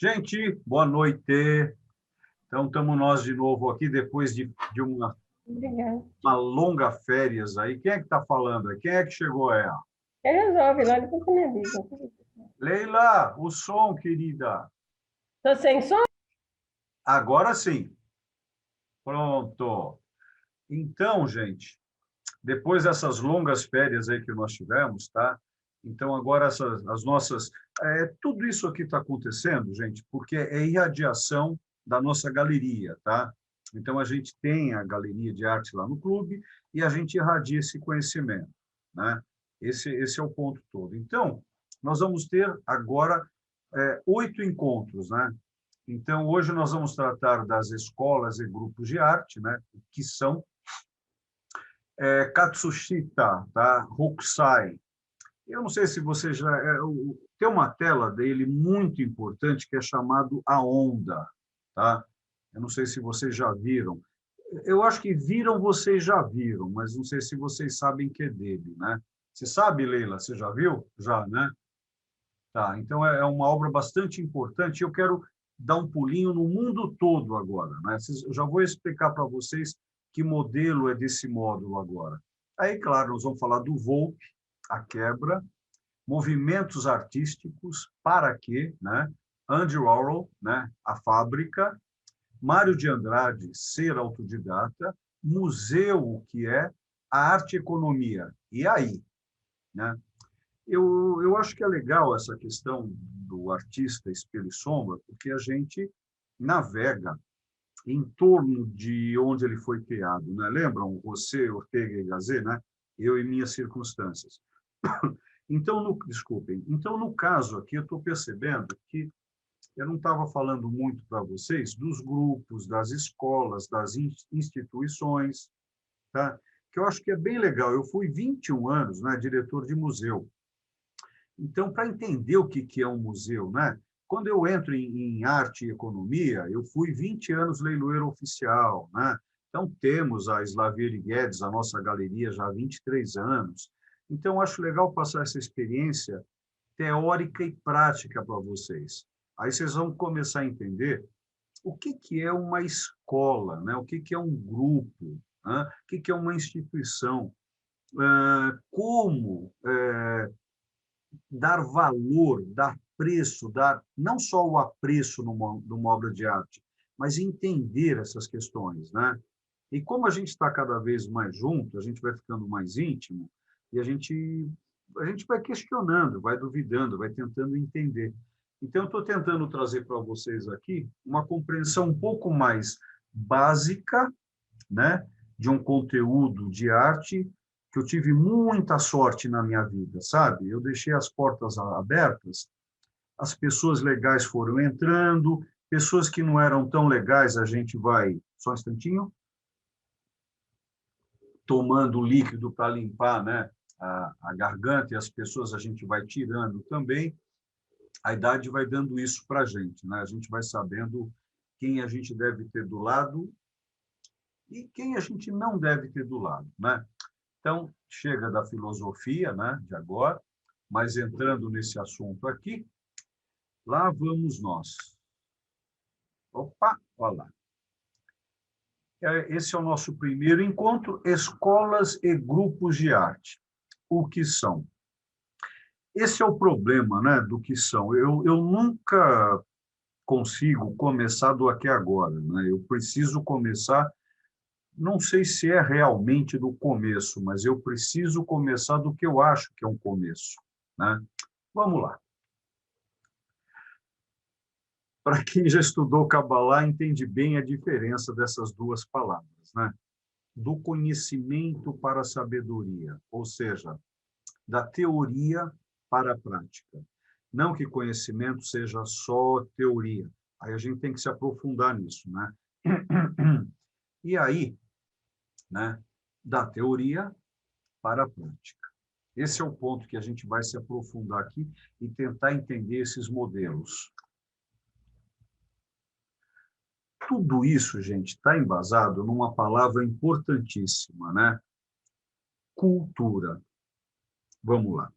Gente, boa noite. Então, estamos nós de novo aqui, depois de Obrigada. uma longa férias aí. Quem é que está falando aí? Quem é que chegou aí? Resolve lá, depois você me avisa. Leila, o som, querida. Tô sem som? Agora sim. Pronto. Então, gente, depois dessas longas férias aí que nós tivemos, tá? Então, agora as nossas... tudo isso aqui está acontecendo, gente, porque é irradiação da nossa galeria, tá? Então, a gente tem a galeria de arte lá no clube e a gente irradia esse conhecimento, né? Esse é o ponto todo. Então, nós vamos ter agora 8 encontros, né? Então, hoje nós vamos tratar das escolas e grupos de arte, né? Que são Katsushita, tá? Hokusai. Eu não sei se você já... tem uma tela dele muito importante que é chamado A Onda, tá? Eu não sei se vocês já viram. Eu acho que viram, vocês já viram, mas não sei se vocês sabem que é dele, né? Você sabe, Leila? Você já viu? Já, né? Tá, então é uma obra bastante importante. Eu quero dar um pulinho no mundo todo agora, né? Eu já vou explicar para vocês que modelo é desse módulo agora. Aí, claro, nós vamos falar do Volpe, a quebra, movimentos artísticos, para quê, né? Andy Warhol, né? A fábrica, Mário de Andrade, ser autodidata, museu, o que é, a arte e economia. E aí, né? Eu acho que é legal essa questão do artista espelho e sombra, porque a gente navega em torno de onde ele foi criado, né? Lembram você, Ortega y Gasset, né? Eu e minhas circunstâncias. Então, desculpem. Então, no caso aqui, eu estou percebendo que eu não estava falando muito para vocês dos grupos, das escolas, das instituições, tá? Que eu acho que é bem legal. Eu fui 21 anos, né, diretor de museu. Então, para entender o que é um museu, né? Quando eu entro em arte e economia, eu fui 20 anos leiloeiro oficial, né? Então, temos a Slavieri Guedes, a nossa galeria, já há 23 anos. Então, acho legal passar essa experiência teórica e prática para vocês. Aí vocês vão começar a entender o que é uma escola, né? O que é um grupo, né? O que é uma instituição, como dar valor, dar preço, dar não só o apreço numa obra de arte, mas entender essas questões, né? E como a gente está cada vez mais junto, a gente vai ficando mais íntimo e a gente vai questionando, vai duvidando, vai tentando entender. Então, eu estou tentando trazer para vocês aqui uma compreensão um pouco mais básica, né, de um conteúdo de arte que eu tive muita sorte na minha vida, sabe? Eu deixei as portas abertas, as pessoas legais foram entrando, pessoas que não eram tão legais, a gente vai, só um instantinho, tomando líquido para limpar, né, a garganta, e as pessoas a gente vai tirando também. A idade vai dando isso para a gente, né? A gente vai sabendo quem a gente deve ter do lado e quem a gente não deve ter do lado, né? Então, chega da filosofia, né, de agora, mas entrando nesse assunto aqui, lá vamos nós. Opa, olha lá. Esse é o nosso primeiro encontro, escolas e grupos de arte. O que são? Esse é o problema, né, do que são. Eu nunca consigo começar do aqui agora, né? Eu preciso começar, não sei se é realmente do começo, mas eu preciso começar do que eu acho que é um começo, né? Vamos lá. Para quem já estudou Kabbalah, entende bem a diferença dessas duas palavras, né? Do conhecimento para a sabedoria, ou seja, da teoria para a prática. Não que conhecimento seja só teoria. Aí a gente tem que se aprofundar nisso, né? E aí, né, da teoria para a prática. Esse é o ponto que a gente vai se aprofundar aqui e tentar entender esses modelos. Tudo isso, gente, está embasado numa palavra importantíssima, né? Cultura. Vamos lá.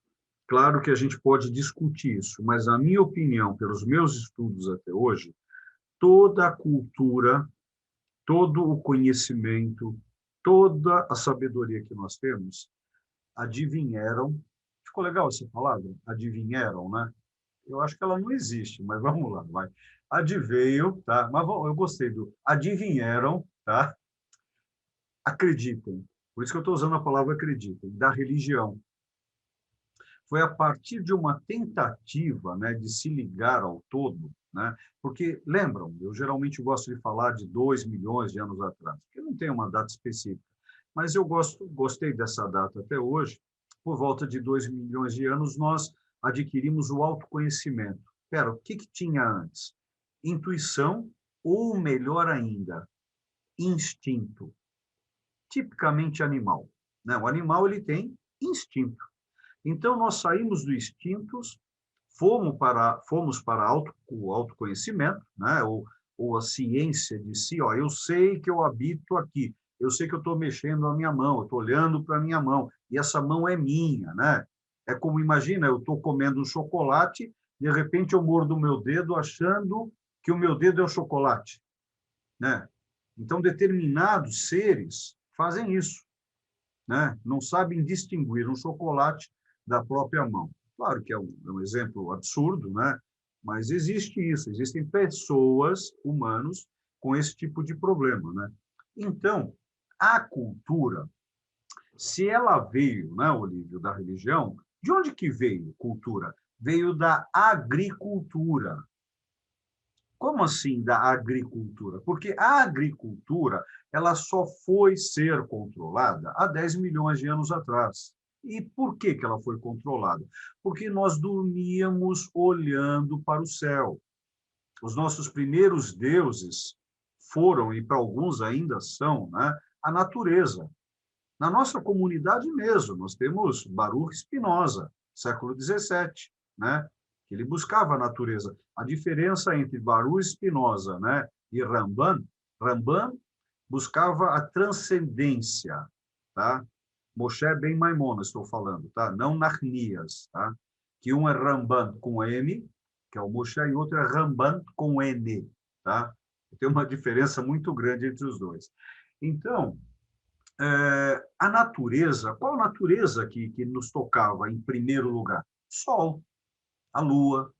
Claro que a gente pode discutir isso, mas, na minha opinião, pelos meus estudos até hoje, toda a cultura, todo o conhecimento, toda a sabedoria que nós temos, adivinharam. Ficou legal essa palavra? Adivinharam, né? Eu acho que ela não existe, mas vamos lá, vai. Adveio, tá? Mas eu gostei do adivinharam, tá? Acreditem. Por isso que eu estou usando a palavra acreditem, da religião. Foi a partir de uma tentativa, né, de se ligar ao todo, né? Porque, lembram, eu geralmente gosto de falar de 2 milhões de anos atrás, porque não tem uma data específica, mas eu gostei dessa data até hoje. Por volta de 2 milhões de anos, nós adquirimos o autoconhecimento. Espera, o que tinha antes? Intuição, ou melhor ainda, instinto, tipicamente animal, né? O animal ele tem instinto. Então, nós saímos dos instintos, fomos para o autoconhecimento, né? ou a ciência de si. Ó, eu sei que eu habito aqui, eu sei que eu estou mexendo a minha mão, eu estou olhando para a minha mão, e essa mão é minha. Né? É como, imagina, eu estou comendo um chocolate, de repente eu mordo o meu dedo achando que o meu dedo é o chocolate. Né? Então, determinados seres fazem isso. Né? Não sabem distinguir um chocolate da própria mão. Claro que é um exemplo absurdo, né? Mas existe isso, existem pessoas, humanos, com esse tipo de problema. Né? Então, a cultura, se ela veio, né, Olívio, da religião, de onde que veio cultura? Veio da agricultura. Como assim da agricultura? Porque a agricultura ela só foi ser controlada há 10 milhões de anos atrás. E por que ela foi controlada? Porque nós dormíamos olhando para o céu. Os nossos primeiros deuses foram, e para alguns ainda são, né, a natureza. Na nossa comunidade mesmo, nós temos Baruch Spinoza, século XVII, né? Ele buscava a natureza. A diferença entre Baruch Spinoza, né, e Ramban buscava a transcendência, tá? Moshe Ben Maimon, estou falando, tá? Não Nachnias, tá? Que um é Ramban com M, que é o Moshe, e outro é Ramban com N, tá? Tem uma diferença muito grande entre os dois. Então, a natureza, qual a natureza que nos tocava em primeiro lugar? O Sol, a Lua,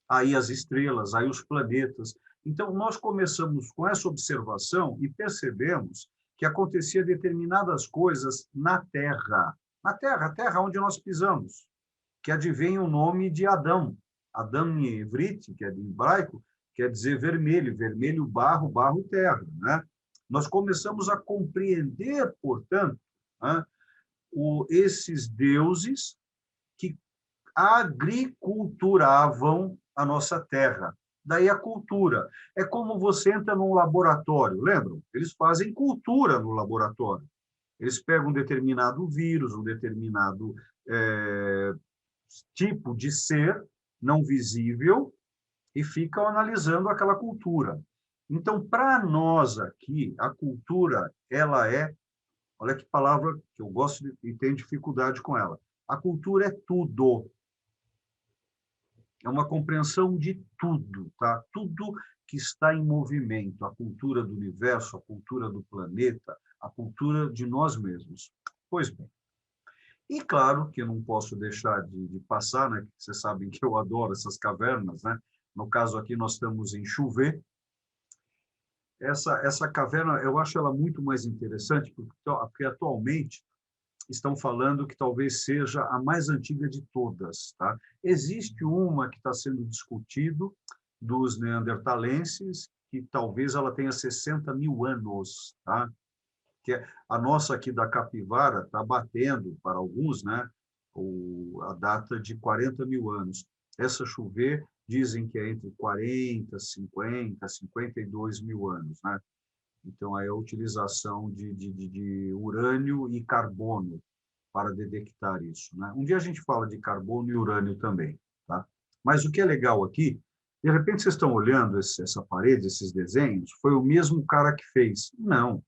aí as estrelas, aí os planetas. Então, nós começamos com essa observação e percebemos que acontecia determinadas coisas na Terra. Na Terra, a Terra onde nós pisamos, que advém o nome de Adão. Adão em hebrite, que é de hebraico, quer dizer vermelho, vermelho, barro, barro, terra. Né? Nós começamos a compreender, portanto, né, esses deuses que agriculturavam a nossa terra. Daí a cultura. É como você entra num laboratório, lembram? Eles fazem cultura no laboratório. Eles pegam um determinado vírus, um determinado tipo de ser não visível e ficam analisando aquela cultura. Então, para nós aqui, a cultura, ela é, olha que palavra que eu gosto e tenho dificuldade com ela. A cultura é tudo. É uma compreensão de tudo, tá? Tudo que está em movimento, a cultura do universo, a cultura do planeta, a cultura de nós mesmos. Pois bem. E claro que eu não posso deixar de passar, né? Vocês sabem que eu adoro essas cavernas, né? No caso aqui nós estamos em Chuvê. Essa caverna, eu acho ela muito mais interessante, porque atualmente estão falando que talvez seja a mais antiga de todas. Tá? Existe uma que está sendo discutido dos neandertalenses, que talvez ela tenha 60 mil anos. Tá? Que a nossa aqui da Capivara está batendo, para alguns, né, a data de 40 mil anos. Essa Chuvê dizem que é entre 40, 50, 52 mil anos. Né? Então, aí a utilização de urânio e carbono para detectar isso. Né? Um dia a gente fala de carbono e urânio também. Tá? Mas o que é legal aqui, de repente vocês estão olhando essa parede, esses desenhos, foi o mesmo cara que fez. Não.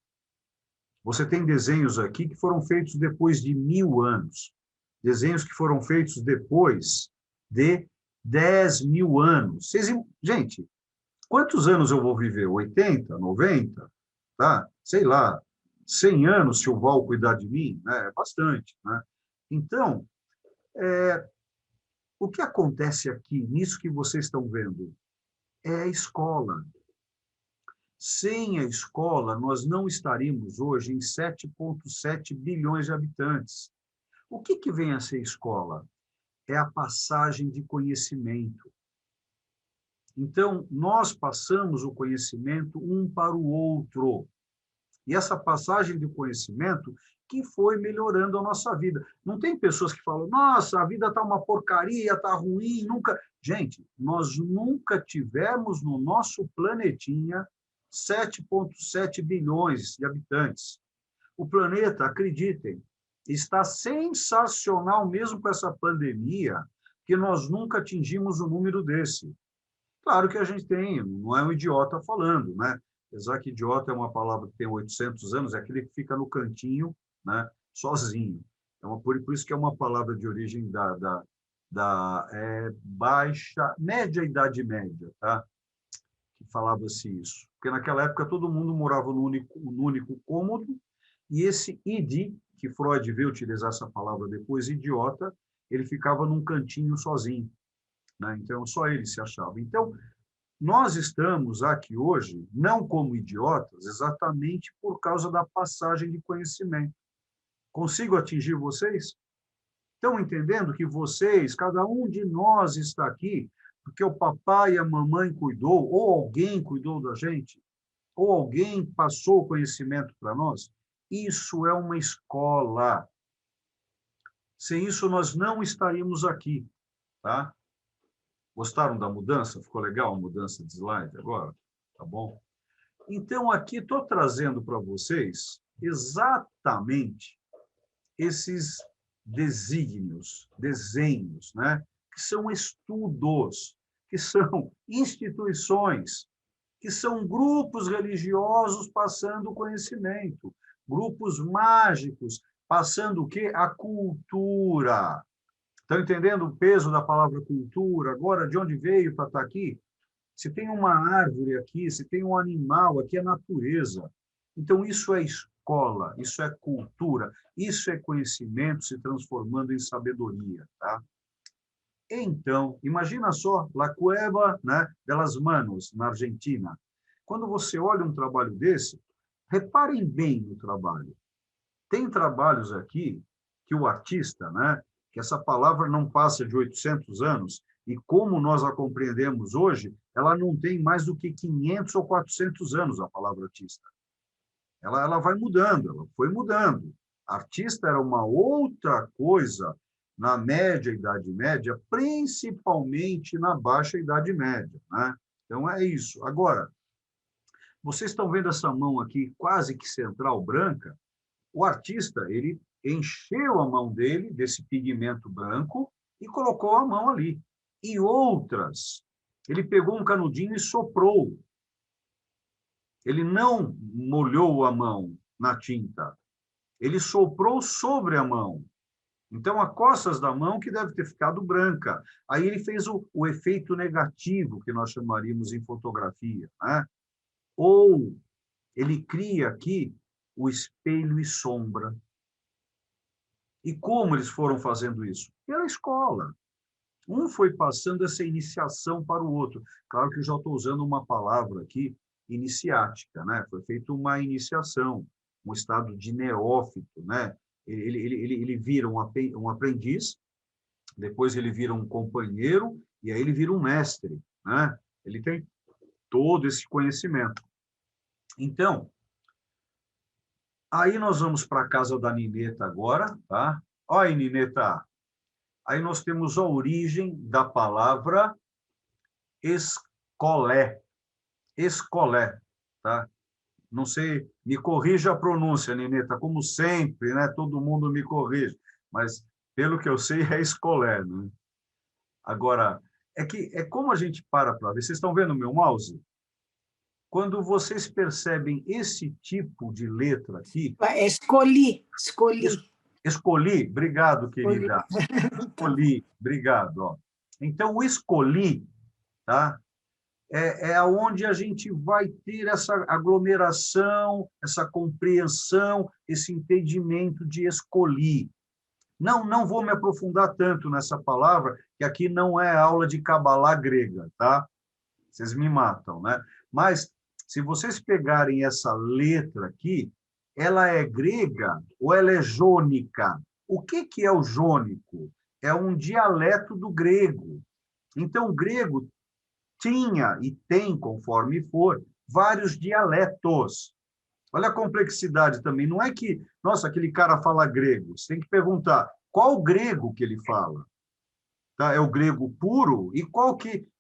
Você tem desenhos aqui que foram feitos depois de 1000 anos. desenhos que foram feitos depois de 10.000 anos. Gente, quantos anos eu vou viver? 80, 90? Tá? Sei lá, 100 anos, se o Val cuidar de mim? É bastante. Né? Então, o que acontece aqui, nisso que vocês estão vendo, é a escola. Sem a escola, nós não estaríamos hoje em 7,7 bilhões de habitantes. O que vem a ser escola? É a passagem de conhecimento. Então, nós passamos o conhecimento um para o outro. E essa passagem de conhecimento que foi melhorando a nossa vida. Não tem pessoas que falam, nossa, a vida está uma porcaria, está ruim, nunca... Gente, nós nunca tivemos no nosso planetinha 7,7 bilhões de habitantes. O planeta, acreditem, está sensacional mesmo com essa pandemia, que nós nunca atingimos um número desse. Claro que a gente tem, não é um idiota falando, né? Apesar que idiota é uma palavra que tem 800 anos, é aquele que fica no cantinho, né, sozinho. Por isso que é uma palavra de origem da média Idade Média, tá? Que falava-se isso. Porque naquela época todo mundo morava no único cômodo, e esse id, que Freud veio utilizar essa palavra depois, idiota, ele ficava num cantinho sozinho. Né? Então, só ele se achava. Então, nós estamos aqui hoje, não como idiotas, exatamente por causa da passagem de conhecimento. Consigo atingir vocês? Estão entendendo que vocês, cada um de nós está aqui porque o papai e a mamãe cuidou, ou alguém cuidou da gente, ou alguém passou o conhecimento para nós? Isso é uma escola. Sem isso, nós não estaríamos aqui, tá? Gostaram da mudança? Ficou legal a mudança de slide agora? Tá bom? Então, aqui estou trazendo para vocês exatamente esses desígnios, desenhos, né? Que são estudos, que são instituições, que são grupos religiosos passando conhecimento, grupos mágicos passando o quê? A cultura. Estão entendendo o peso da palavra cultura? Agora, de onde veio para estar aqui? Se tem uma árvore aqui, se tem um animal, aqui é natureza. Então, isso é escola, isso é cultura, isso é conhecimento se transformando em sabedoria. Tá? Então, imagina só, La Cueva, né, de las Manos, na Argentina. Quando você olha um trabalho desse, reparem bem no trabalho. Tem trabalhos aqui que o artista, né, que essa palavra não passa de 800 anos, e como nós a compreendemos hoje, ela não tem mais do que 500 ou 400 anos, a palavra artista. Ela vai mudando, ela foi mudando. Artista era uma outra coisa na média Idade Média, principalmente na baixa Idade Média. Né? Então, é isso. Agora, vocês estão vendo essa mão aqui, quase que central branca? O artista, ele encheu a mão dele desse pigmento branco e colocou a mão ali. E outras, ele pegou um canudinho e soprou. Ele não molhou a mão na tinta, ele soprou sobre a mão. Então, a costas da mão que deve ter ficado branca. Aí ele fez o efeito negativo, que nós chamaríamos em fotografia. Né? Ou ele cria aqui o espelho e sombra. E como eles foram fazendo isso? Pela escola. Um foi passando essa iniciação para o outro. Claro que eu já estou usando uma palavra aqui, iniciática, né? Foi feita uma iniciação, um estado de neófito, né? Ele vira um aprendiz, depois ele vira um companheiro, e aí ele vira um mestre, né? Ele tem todo esse conhecimento. Então, aí nós vamos para a casa da Nineta agora, tá? Olha aí, Nineta. Aí nós temos a origem da palavra escolé. Escolé, tá? Não sei, me corrija a pronúncia, Nineta, como sempre, né? Todo mundo me corrige, mas pelo que eu sei é escolé, né? Agora, é como a gente para ver. Vocês estão vendo o meu mouse? Quando vocês percebem esse tipo de letra aqui... Escolhi. Escolhi, obrigado, Escolhi. querida. Escolhi, obrigado. Ó. Então, o escolhi, tá? É aonde a gente vai ter essa aglomeração, essa compreensão, esse entendimento de escolhi. Não vou me aprofundar tanto nessa palavra, que aqui não é aula de cabalá grega, tá? Vocês me matam, né? Mas, se vocês pegarem essa letra aqui, ela é grega ou ela é jônica? O que é o jônico? É um dialeto do grego. Então, o grego tinha e tem, conforme for, vários dialetos. Olha a complexidade também. Não é que, nossa, aquele cara fala grego. Você tem que perguntar qual grego que ele fala. Tá? É o grego puro? E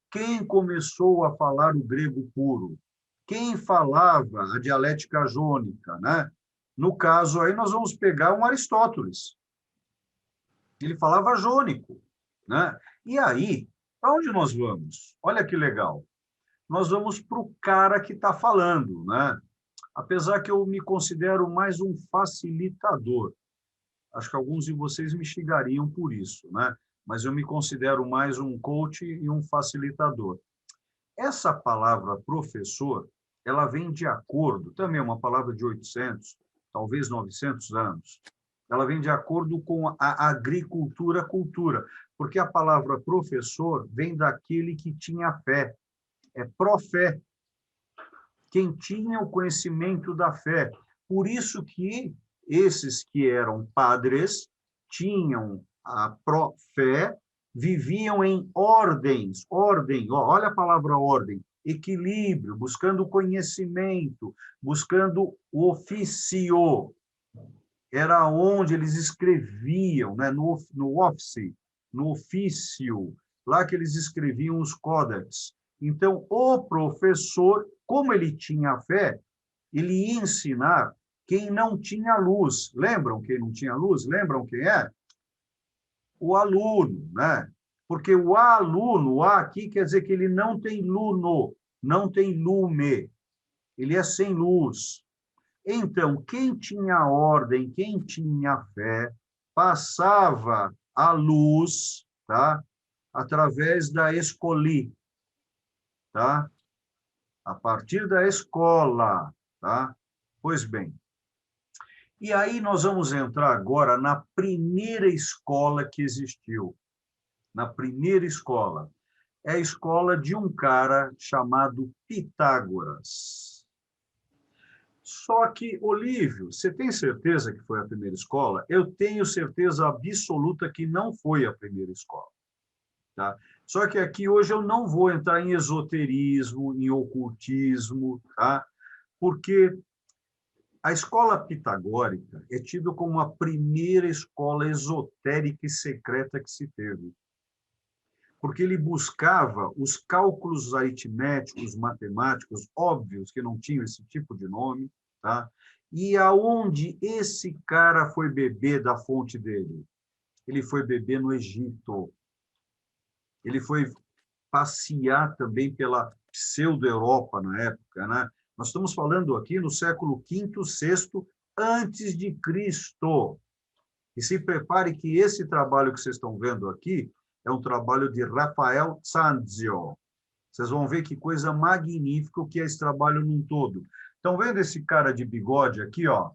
quem começou a falar o grego puro? Quem falava a dialética jônica, né? No caso, aí nós vamos pegar um Aristóteles. Ele falava jônico, né? E aí, para onde nós vamos? Olha que legal. Nós vamos para o cara que está falando, né? Apesar que eu me considero mais um facilitador. Acho que alguns de vocês me xingariam por isso, né? Mas eu me considero mais um coach e um facilitador. Essa palavra professor, ela vem de acordo, também é uma palavra de 800, talvez 900 anos, ela vem de acordo com a agricultura-cultura, porque a palavra professor vem daquele que tinha fé, é profé, quem tinha o conhecimento da fé. Por isso que esses que eram padres tinham a fé, viviam em ordens, ordem, olha a palavra ordem, equilíbrio, buscando conhecimento, buscando o ofício. Era onde eles escreviam, né? no office, no ofício, lá que eles escreviam os códex. Então, o professor, como ele tinha fé, ele ia ensinar quem não tinha luz. Lembram quem não tinha luz? Lembram quem é? O aluno, né? Porque o aluno, o A aqui quer dizer que ele não tem luno, não tem lume, ele é sem luz. Então, quem tinha ordem, quem tinha fé, passava a luz, tá? Através da escoli, tá? A partir da escola, tá? Pois bem. E aí nós vamos entrar agora na primeira escola que existiu. Na primeira escola. É a escola de um cara chamado Pitágoras. Só que, Olívio, você tem certeza que foi a primeira escola? Eu tenho certeza absoluta que não foi a primeira escola. Tá? Só que aqui hoje eu não vou entrar em esoterismo, em ocultismo, tá? Porque a escola pitagórica é tida como a primeira escola esotérica e secreta que se teve. Porque ele buscava os cálculos aritméticos, matemáticos, óbvios, que não tinham esse tipo de nome, tá? E aonde esse cara foi beber da fonte dele? Ele foi beber no Egito. Ele foi passear também pela pseudo-Europa na época, né? Nós estamos falando aqui no século V, VI antes de Cristo. E se prepare que esse trabalho que vocês estão vendo aqui é um trabalho de Rafael Sanzio. Vocês vão ver que coisa magnífica o que é esse trabalho num todo. Estão vendo esse cara de bigode aqui, ó?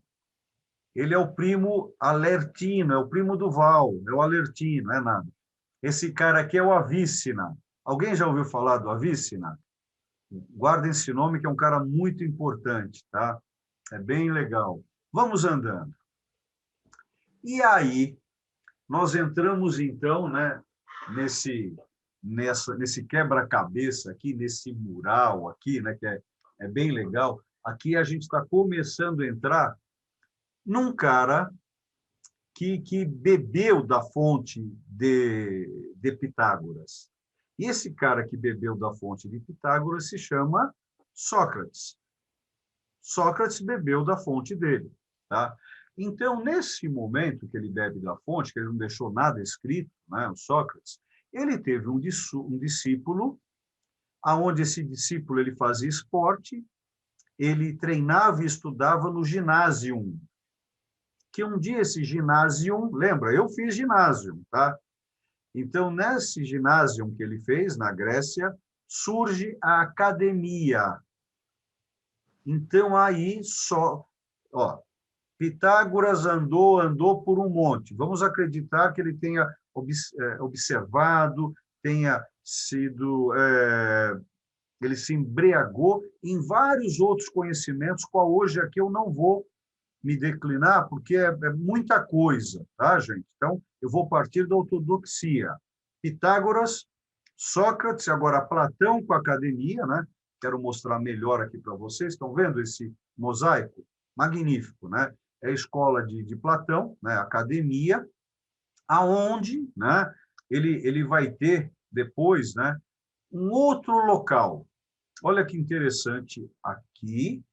Ele é o primo Alertino, é o primo do Val, é o Alertino, não é nada. Esse cara aqui é o Avícina. Alguém já ouviu falar do Avícina? Guardem esse nome, que é um cara muito importante, tá? É bem legal. Vamos andando. E aí, nós entramos, então, né, nesse quebra-cabeça aqui, nesse mural aqui, né, que é bem legal. Aqui a gente está começando a entrar num cara que bebeu da fonte de Pitágoras. E esse cara que bebeu da fonte de Pitágoras se chama Sócrates. Sócrates bebeu da fonte dele, tá? Então, nesse momento que ele bebe da fonte, que ele não deixou nada escrito, né, o Sócrates, ele teve um discípulo, aonde esse discípulo ele fazia esporte, ele treinava e estudava no ginásio. que um dia esse ginásio, lembra, eu fiz ginásio, tá? Então, nesse ginásio que ele fez, na Grécia, surge a academia. Então, aí só... Ó, Pitágoras andou por um monte. Vamos acreditar que ele tenha observado, tenha sido... ele se embriagou em vários outros conhecimentos, qual hoje aqui eu não vou me declinar, porque é muita coisa, tá, gente? Então, eu vou partir da ortodoxia. Pitágoras, Sócrates, agora Platão com a academia, né? Quero mostrar melhor aqui para vocês. Estão vendo esse mosaico? Magnífico, né? É a escola de Platão, né? Academia, aonde, né? Ele vai ter depois, né? Um outro local. Olha que interessante aqui,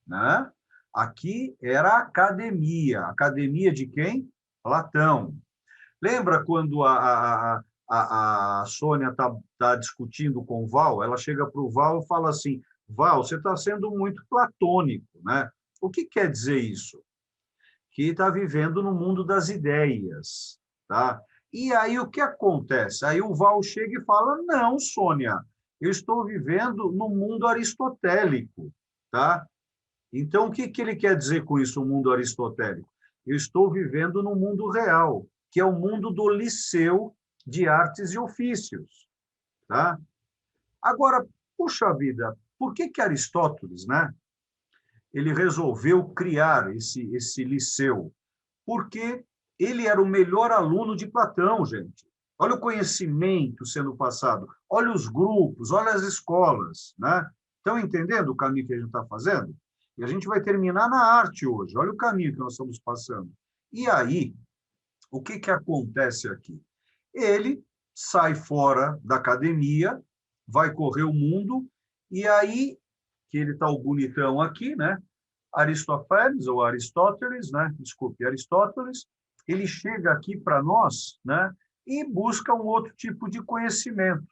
né? Aqui era a academia. Academia de quem? Platão. Lembra quando a Sônia tá discutindo com o Val? Ela chega para o Val e fala assim, Val, você está sendo muito platônico, né? O que quer dizer isso? Que está vivendo no mundo das ideias, tá? E aí o que acontece? Aí o Val chega e fala, não, Sônia, eu estou vivendo no mundo aristotélico, tá? Então, o que ele quer dizer com isso, o mundo aristotélico? Eu estou vivendo no mundo real, que é o mundo do liceu de artes e ofícios. Tá? Agora, puxa vida, por que Aristóteles, né, ele resolveu criar esse liceu? Porque ele era o melhor aluno de Platão, gente. Olha o conhecimento sendo passado, olha os grupos, olha as escolas. Né? Estão entendendo o caminho que a gente está fazendo? E a gente vai terminar na arte hoje. Olha o caminho que nós estamos passando. E aí, o que acontece aqui? Ele sai fora da academia, vai correr o mundo, e aí, que ele está o bonitão aqui, né? Aristóteles, ou Aristóteles, né? Desculpe, Aristóteles, ele chega aqui para nós, né? E busca um outro tipo de conhecimento.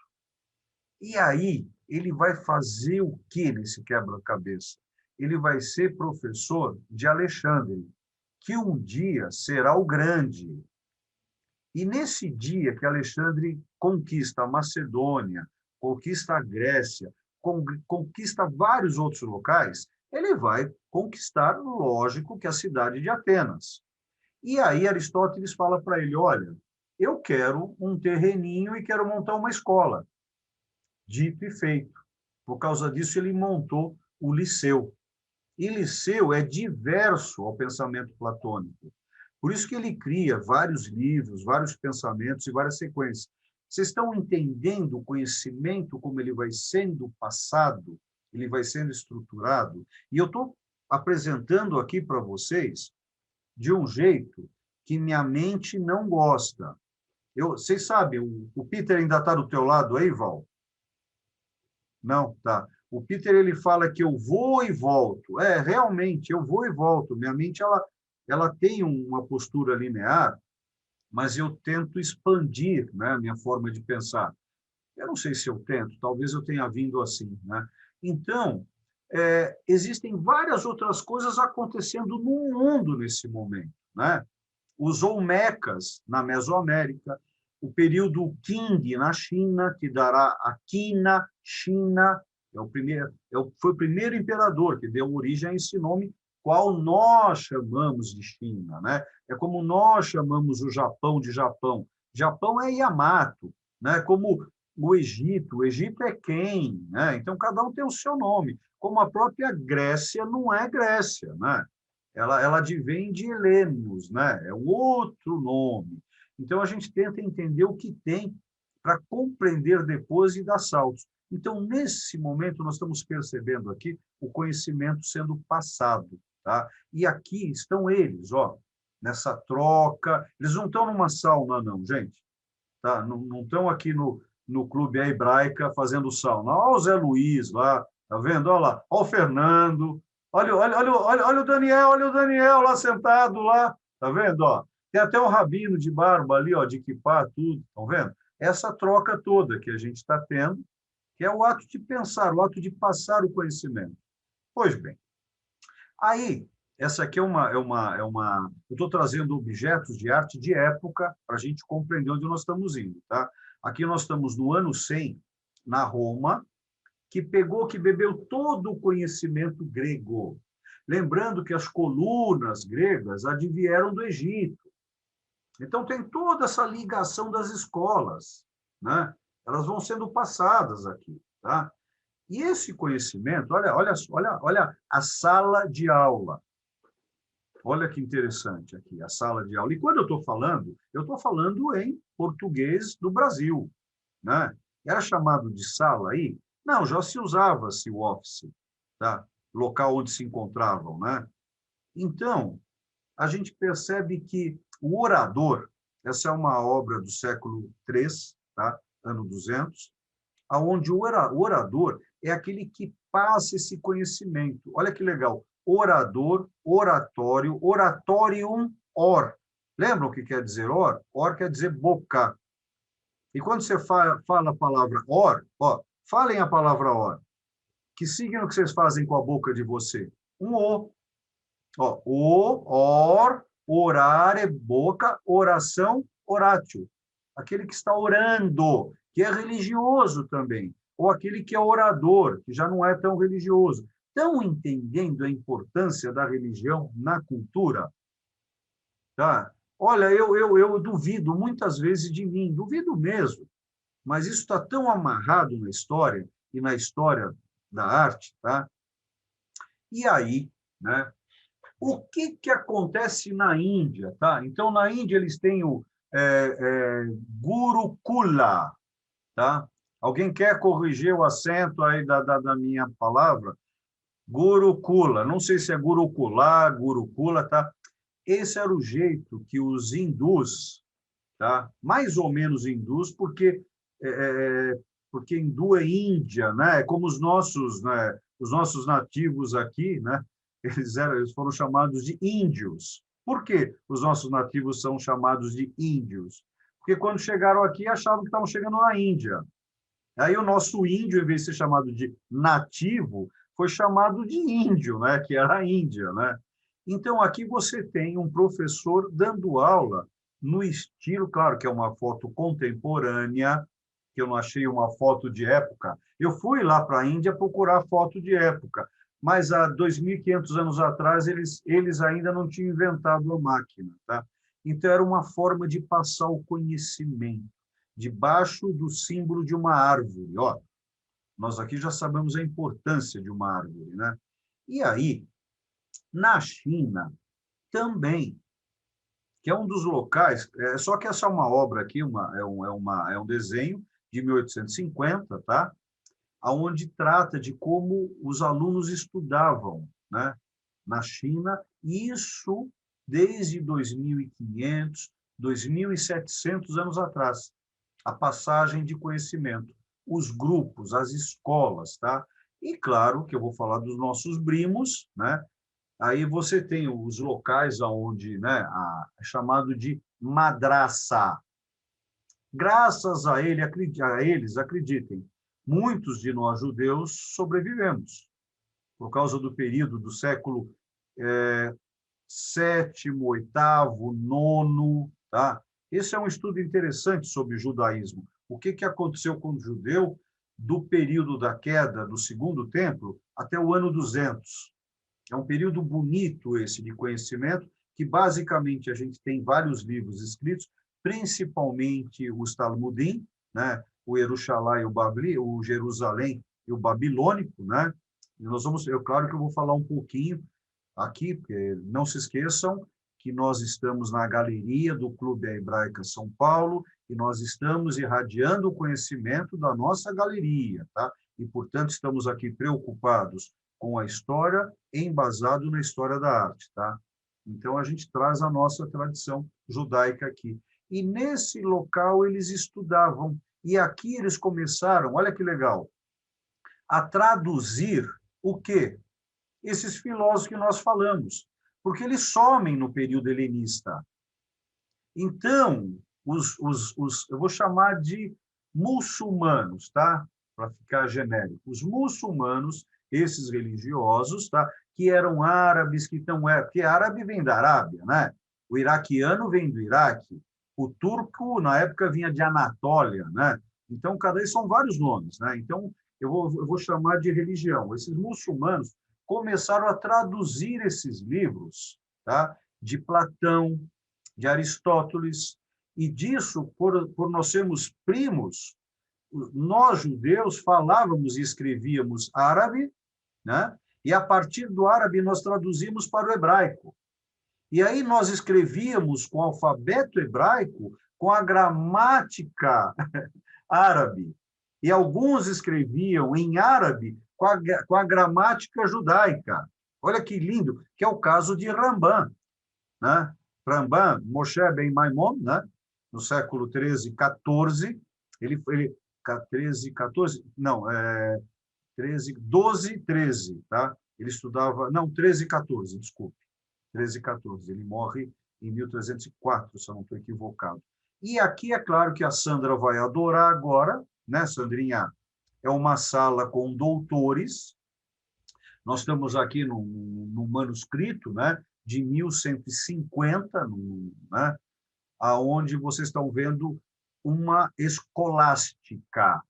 E aí, ele vai fazer o que nesse quebra-cabeça? Ele vai ser professor de Alexandre, que um dia será o grande. E nesse dia que Alexandre conquista a Macedônia, conquista a Grécia, conquista vários outros locais, ele vai conquistar, lógico, que a cidade de Atenas. E aí Aristóteles fala para ele, olha, eu quero um terreninho e quero montar uma escola. Dito e feito. Por causa disso, ele montou o Liceu. E Liceu é diverso ao pensamento platônico. Por isso que ele cria vários livros, vários pensamentos e várias sequências. Vocês estão entendendo o conhecimento, como ele vai sendo passado, ele vai sendo estruturado? E eu estou apresentando aqui para vocês de um jeito que minha mente não gosta. Vocês sabem, o Peter ainda está do teu lado aí, Val? Não, tá. O Peter ele fala que eu vou e volto. Realmente, eu vou e volto. Minha mente ela tem uma postura linear, mas eu tento expandir, né, a minha forma de pensar. Eu não sei se eu tento, talvez eu tenha vindo assim. Né? Então, existem várias outras coisas acontecendo no mundo nesse momento. Né? Os Olmecas, na Mesoamérica, o período Qing na China, que dará a Qina, China, foi o primeiro imperador que deu origem a esse nome, qual nós chamamos de China. Né? É como nós chamamos o Japão de Japão. Japão é Yamato, né? Como o Egito é quem? Né? Então, cada um tem o seu nome. Como a própria Grécia não é Grécia, né? Ela advém de Helenos, né? É um outro nome. Então, a gente tenta entender o que tem para compreender depois e dar saltos. Então, nesse momento, nós estamos percebendo aqui o conhecimento sendo passado. Tá? E aqui estão eles, ó, nessa troca. Eles não estão numa sauna, não, gente. Tá? Não estão aqui no Clube Hebraica fazendo sauna. Olha o Zé Luiz lá, tá vendo? Olha lá, olha o Fernando. Olha o Daniel lá sentado lá, tá vendo? Ó, tem até o rabino de barba ali, ó, de quipá, tudo, estão vendo? Essa troca toda que a gente está tendo, que é o ato de pensar, o ato de passar o conhecimento. Pois bem, aí Essa aqui eu estou trazendo objetos de arte de época para a gente compreender onde nós estamos indo, tá? Aqui nós estamos no ano 100, na Roma, que bebeu todo o conhecimento grego. Lembrando que as colunas gregas advieram do Egito. Então, tem toda essa ligação das escolas, né? Elas vão sendo passadas aqui, tá? E esse conhecimento, olha a sala de aula. Olha que interessante aqui, a sala de aula. E quando eu estou falando em português do Brasil, né? Era chamado de sala aí? Não, já se usava-se o office, tá? Local onde se encontravam, né? Então, a gente percebe que o orador, essa é uma obra do século III, tá? Ano 200, aonde o orador é aquele que passa esse conhecimento. Olha que legal. Orador, oratório, oratorium, or. Lembram o que quer dizer or? Or quer dizer boca. E quando você fala a palavra or, ó, falem a palavra or. Que signo que vocês fazem com a boca de você? Um O. Ó, or, orar é boca, oração, oratio. Aquele que está orando, que é religioso também. Ou aquele que é orador, que já não é tão religioso. Estão entendendo a importância da religião na cultura? Tá? Olha, eu duvido muitas vezes de mim, duvido mesmo, mas isso está tão amarrado na história e na história da arte, tá? E aí, né? O que acontece na Índia, tá? Então, na Índia, eles têm o Gurukula, tá? Alguém quer corrigir o acento aí da minha palavra? Gurukula. Não sei se é Gurukula, Gurukula, tá? Esse era o jeito que os hindus, tá? Mais ou menos hindus, porque hindu é Índia, né? É como os nossos, né? Os nossos nativos aqui, né? Eles foram chamados de índios. Por que os nossos nativos são chamados de índios? Porque quando chegaram aqui, achavam que estavam chegando na Índia. Aí o nosso índio, em vez de ser chamado de nativo, foi chamado de índio, né? Que era a Índia, né? Então, aqui você tem um professor dando aula no estilo, claro que é uma foto contemporânea, que eu não achei uma foto de época. Eu fui lá para a Índia procurar foto de época, mas há 2.500 anos atrás eles ainda não tinham inventado a máquina, tá? Então, era uma forma de passar o conhecimento debaixo do símbolo de uma árvore. Ó, nós aqui já sabemos a importância de uma árvore, né? E aí, na China, também, que é um dos locais, só que essa é uma obra aqui, é um desenho de 1850, tá? Onde trata de como os alunos estudavam, né? Na China, isso desde 2.500, 2.700 anos atrás, a passagem de conhecimento, os grupos, as escolas, tá? E claro que eu vou falar dos nossos primos, né? Aí você tem os locais onde, né, é chamado de madraça. Graças a eles, acreditem, muitos de nós judeus sobrevivemos, por causa do período do século sétimo, oitavo, nono, tá? Esse é um estudo interessante sobre o judaísmo. O que aconteceu com o judeu do período da queda do segundo templo até o ano 200. É um período bonito esse de conhecimento, que basicamente a gente tem vários livros escritos, principalmente os Talmudim, né? O Jerusalém e o Jerusalém e o Babilônico, né? E nós vamos, claro que eu vou falar um pouquinho aqui, porque não se esqueçam que nós estamos na galeria do Clube Hebraica São Paulo e nós estamos irradiando o conhecimento da nossa galeria, tá? E, portanto, estamos aqui preocupados com a história, embasado na história da arte, tá? Então, a gente traz a nossa tradição judaica aqui. E nesse local eles estudavam, e aqui eles começaram, olha que legal, a traduzir o quê? Esses filósofos que nós falamos, porque eles somem no período helenista. Então, eu vou chamar de muçulmanos, tá? Para ficar genérico. Os muçulmanos, esses religiosos, tá? que eram árabes, que estão... Porque árabe vem da Arábia, né? O iraquiano vem do Iraque, o turco, na época, vinha de Anatólia, né? Então, cada vez são vários nomes, né? Então, eu vou chamar de religião. Esses muçulmanos começaram a traduzir esses livros, tá? De Platão, de Aristóteles, e disso, por nós sermos primos, nós, judeus, falávamos e escrevíamos árabe, né? E, a partir do árabe, nós traduzimos para o hebraico. E aí nós escrevíamos com o alfabeto hebraico, com a gramática árabe. E alguns escreviam em árabe com a gramática judaica. Olha que lindo, que é o caso de Rambam, né? Rambam, Moshe ben Maimon, né? No século 13, 14, ele 13, 14, não, 13, 12, 13, tá? Ele estudava, não, 13 e 14, desculpe. 13 e 14. Ele morre em 1304, se eu não estou equivocado. E aqui é claro que a Sandra vai adorar agora, né, Sandrinha? É uma sala com doutores. Nós estamos aqui no manuscrito, né, de 1150, né, aonde vocês estão vendo uma escolástica.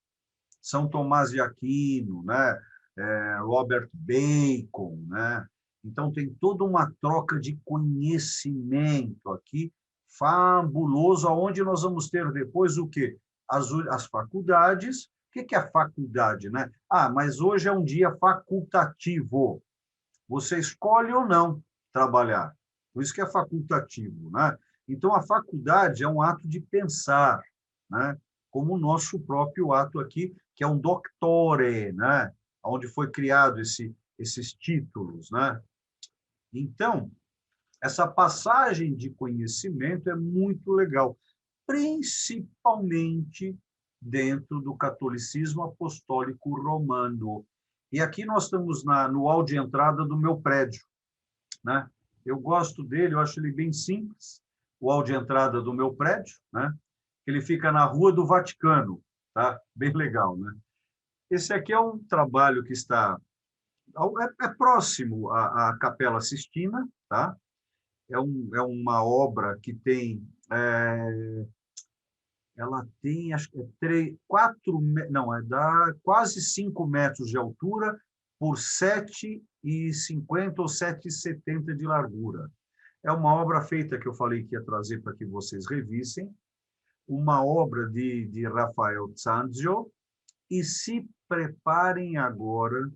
São Tomás de Aquino, né, Robert Bacon, né? Então, tem toda uma troca de conhecimento aqui, fabuloso, aonde nós vamos ter depois o quê? As faculdades. O que é faculdade, né? Ah, mas hoje é um dia facultativo. Você escolhe ou não trabalhar. Por isso que é facultativo, né? Então, a faculdade é um ato de pensar, né? Como o nosso próprio ato aqui, que é um doctore, né? Onde foi criado esses títulos, né? Então, essa passagem de conhecimento é muito legal, principalmente dentro do catolicismo apostólico romano. E aqui nós estamos no hall de entrada do meu prédio, né? Eu gosto dele, eu acho ele bem simples, o hall de entrada do meu prédio, né? Ele fica na Rua do Vaticano, tá? Bem legal, né? Esse aqui é um trabalho que está próximo à Capela Sistina, tá? É uma obra que tem ela tem acho que 4, não, dá quase 5 metros de altura por 7,50 ou 7,70 de largura. É uma obra feita que eu falei que ia trazer para que vocês revissem, uma obra de Rafael Sanzio, e se preparem agora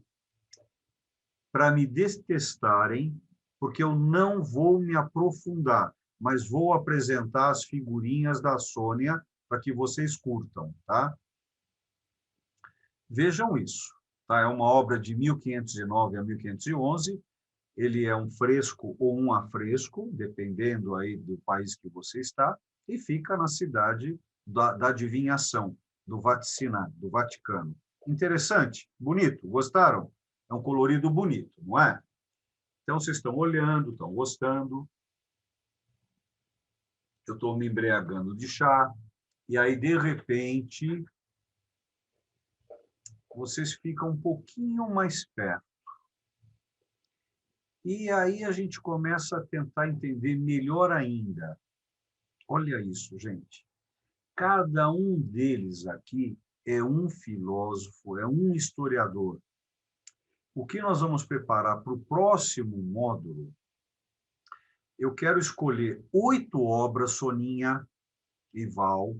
para me detestarem, porque eu não vou me aprofundar, mas vou apresentar as figurinhas da Sônia para que vocês curtam, tá? Vejam isso, tá? É uma obra de 1509 a 1511, ele é um fresco ou um afresco, dependendo aí do país que você está, e fica na cidade da adivinhação, do Vaticano. Interessante, bonito, gostaram? É um colorido bonito, não é? Então, vocês estão olhando, estão gostando. Eu estou me embriagando de chá. E aí, de repente, vocês ficam um pouquinho mais perto. E aí a gente começa a tentar entender melhor ainda. Olha isso, gente. Cada um deles aqui é um filósofo, é um historiador. O que nós vamos preparar para o próximo módulo, eu quero escolher 8 obras, Soninha e Val,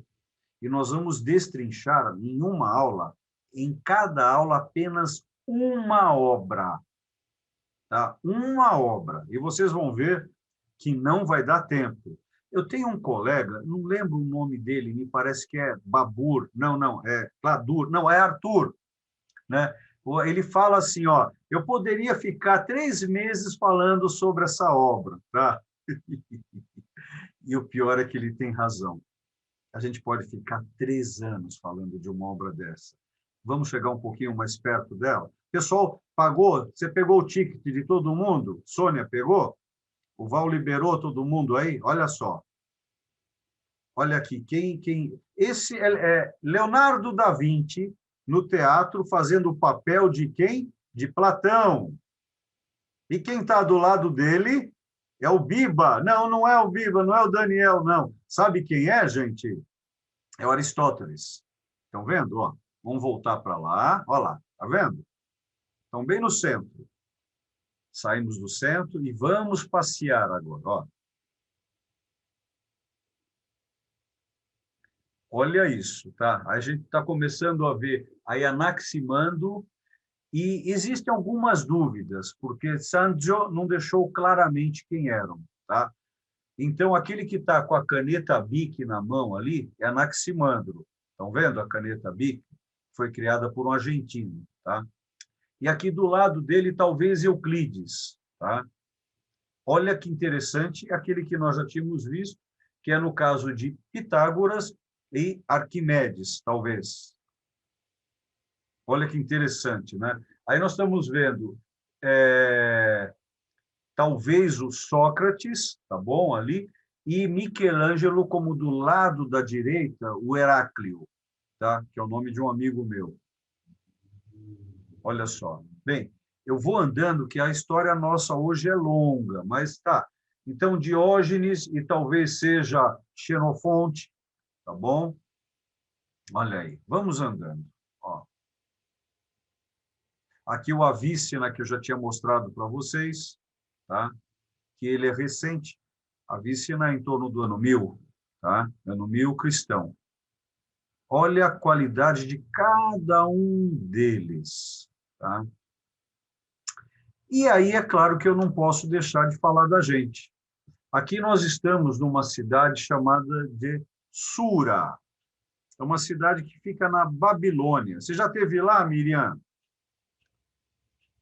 e nós vamos destrinchar em uma aula, em cada aula apenas uma obra. Tá? Uma obra. E vocês vão ver que não vai dar tempo. Eu tenho um colega, não lembro o nome dele, me parece que é Babur, não, é Cladur, não, é Arthur, né? Ele fala assim, ó, eu poderia ficar 3 meses falando sobre essa obra, tá? E o pior é que ele tem razão. A gente pode ficar 3 anos falando de uma obra dessa. Vamos chegar um pouquinho mais perto dela? Pessoal, pagou? Você pegou o ticket de todo mundo? Sônia pegou? O Val liberou todo mundo aí? Olha só. Olha aqui, quem... Esse é Leonardo da Vinci, no teatro, fazendo o papel de quem? De Platão. E quem está do lado dele é o Biba. Não, não é o Biba, não é o Daniel, não. Sabe quem é, gente? É o Aristóteles. Estão vendo? Ó, vamos voltar para lá. Olha lá, está vendo? Estão bem no centro. Saímos do centro e vamos passear agora. Ó. Olha isso, tá? A gente está começando a ver aí Anaximandro e existem algumas dúvidas, porque Sancho não deixou claramente quem eram, tá? Então, aquele que está com a caneta Bic na mão ali é Anaximandro. Estão vendo a caneta Bic? Foi criada por um argentino, tá? E aqui do lado dele, talvez Euclides, tá? Olha que interessante, aquele que nós já tínhamos visto, que é no caso de Pitágoras e Arquimedes, talvez. Olha que interessante, né? Aí nós estamos vendo, talvez o Sócrates, tá bom, ali, e Michelangelo como do lado da direita, o Heráclio, tá? Que é o nome de um amigo meu. Olha só. Bem, eu vou andando, que a história nossa hoje é longa, mas tá. Então, Diógenes e talvez seja Xenofonte, tá bom? Olha aí, vamos andando. Ó. Aqui o Avícena, que eu já tinha mostrado para vocês, tá? Que ele é recente. Avícena é em torno do ano 1000, tá? Ano 1000 cristão. Olha a qualidade de cada um deles, tá? E aí, é claro que eu não posso deixar de falar da gente. Aqui nós estamos numa cidade chamada de Sura. É uma cidade que fica na Babilônia. Você já esteve lá, Miriam?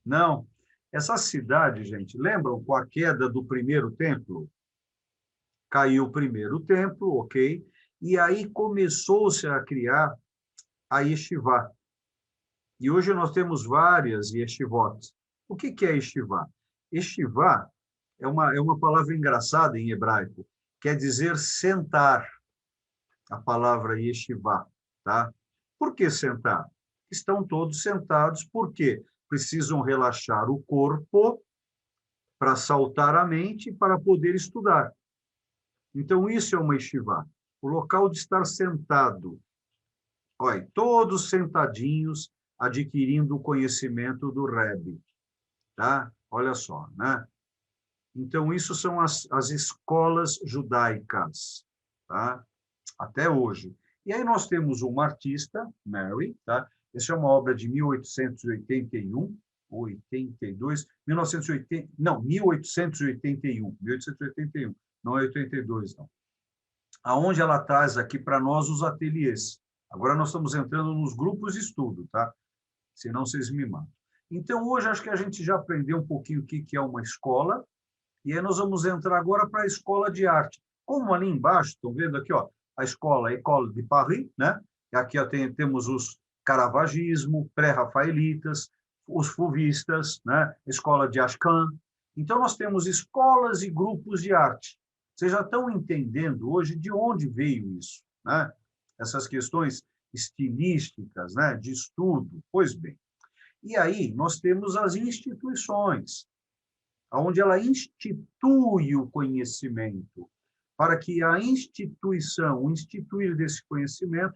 Não. Essa cidade, gente, lembram com a queda do primeiro templo? Caiu o primeiro templo, ok? E aí começou-se a criar a yeshivá. E hoje nós temos várias yeshivot. O que é yeshivá? Yeshivá é uma palavra engraçada em hebraico. Quer dizer sentar, a palavra yeshivá. Tá? Por que sentar? Estão todos sentados porque precisam relaxar o corpo para saltar a mente para poder estudar. Então, isso é uma yeshivá. O local de estar sentado. Olha, todos sentadinhos, adquirindo o conhecimento do Rebbe. Tá? Olha só, né? Então, isso são as escolas judaicas, tá? Até hoje. E aí nós temos uma artista, Mary, tá? Essa é uma obra de 1881, 82, 1980, não, 1881, não é 82, não. Aonde ela traz aqui para nós os ateliês. Agora nós estamos entrando nos grupos de estudo, tá? Senão vocês me matam. Então, hoje, acho que a gente já aprendeu um pouquinho o que é uma escola, e aí nós vamos entrar agora para a escola de arte. Como ali embaixo, estão vendo aqui, ó, a escola École de Paris, né? E aqui ó, temos os caravagismo, pré-rafaelitas, os fauvistas, né? Escola de Ashcan. Então, nós temos escolas e grupos de arte. Vocês já estão entendendo hoje de onde veio isso, né? Essas questões estilísticas, né? De estudo. Pois bem. E aí nós temos as instituições, onde ela institui o conhecimento, para que a instituição, o instituir desse conhecimento,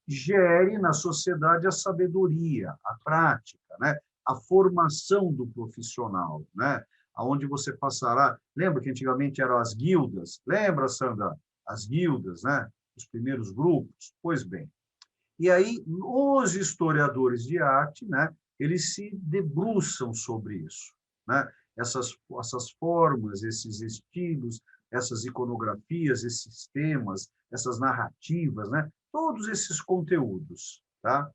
gere na sociedade a sabedoria, a prática, né? A formação do profissional, né? Onde você passará... Lembra que antigamente eram as guildas? Lembra, Sandra? As guildas, né? Os primeiros grupos? Pois bem. E aí, os historiadores de arte, né? Eles se debruçam sobre isso, né? Essas formas, esses estilos, essas iconografias, esses temas, essas narrativas, né? Todos esses conteúdos, tá?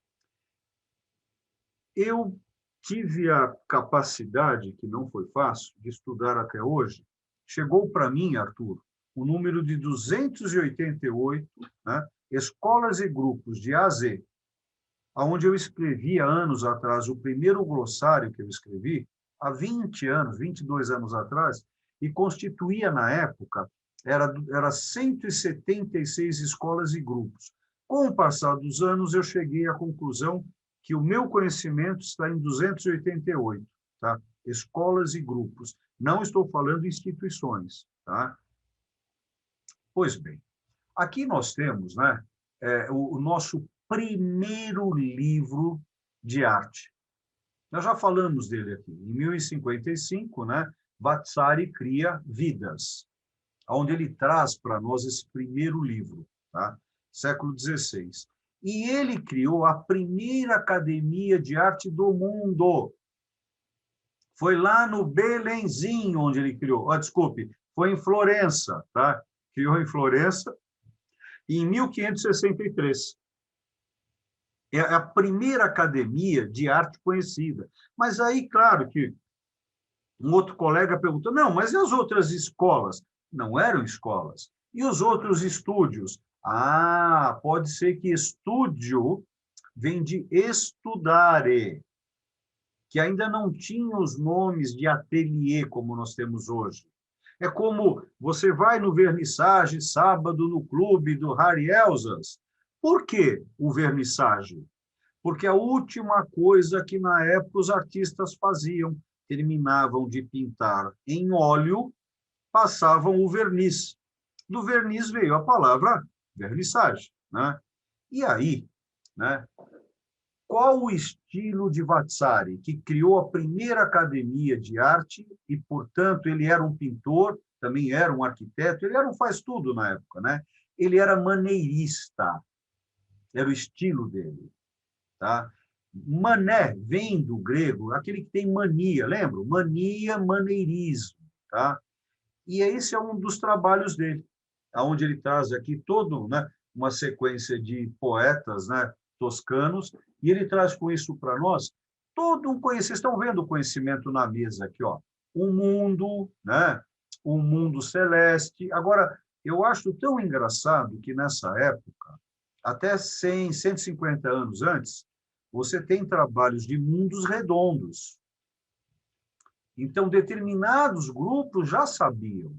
Eu tive a capacidade, que não foi fácil, de estudar até hoje. Chegou para mim, Arthur, o número de 288, né? Escolas e grupos de A a Z, onde eu escrevi há anos atrás, o primeiro glossário que eu escrevi, há 20 anos, 22 anos atrás, e constituía, na época, era 176 escolas e grupos. Com o passar dos anos, eu cheguei à conclusão que o meu conhecimento está em 288. Tá? escolas e grupos. Não estou falando instituições, tá? Pois bem, aqui nós temos, né, o nosso primeiro livro de arte. Nós já falamos dele aqui. Em 1055, né, Vasari cria Vidas, onde ele traz para nós esse primeiro livro, tá? Século XVI. E ele criou a primeira academia de arte do mundo. Foi lá no Belenzinho onde ele criou. Desculpe, foi em Florença, tá? Criou em Florença em 1563. É a primeira academia de arte conhecida. Mas aí, claro que um outro colega perguntou, não, mas e as outras escolas? Não eram escolas. E os outros estúdios? Pode ser que estúdio vem de estudare, que ainda não tinha os nomes de ateliê como nós temos hoje. É como você vai no vernissage sábado no clube do Harry Elzas. Por que o vernissage? Porque a última coisa que na época os artistas faziam, terminavam de pintar em óleo, passavam o verniz. Do verniz veio a palavra vernissage, né? E aí, né? Qual o estilo de Vasari, que criou a primeira academia de arte e, portanto, ele era um pintor, também era um arquiteto, ele era um faz-tudo na época, né? Ele era maneirista, era o estilo dele, tá? Mané vem do grego, aquele que tem mania, lembra? Mania, maneirismo, tá? E esse é um dos trabalhos dele, onde ele traz aqui todo, né, uma sequência de poetas, né, toscanos, e ele traz com isso para nós todo um conhecimento. Vocês estão vendo o conhecimento na mesa aqui, ó. Um mundo, né, um mundo celeste. Agora, eu acho tão engraçado que nessa época, até 100, 150 anos antes, você tem trabalhos de mundos redondos. Então, determinados grupos já sabiam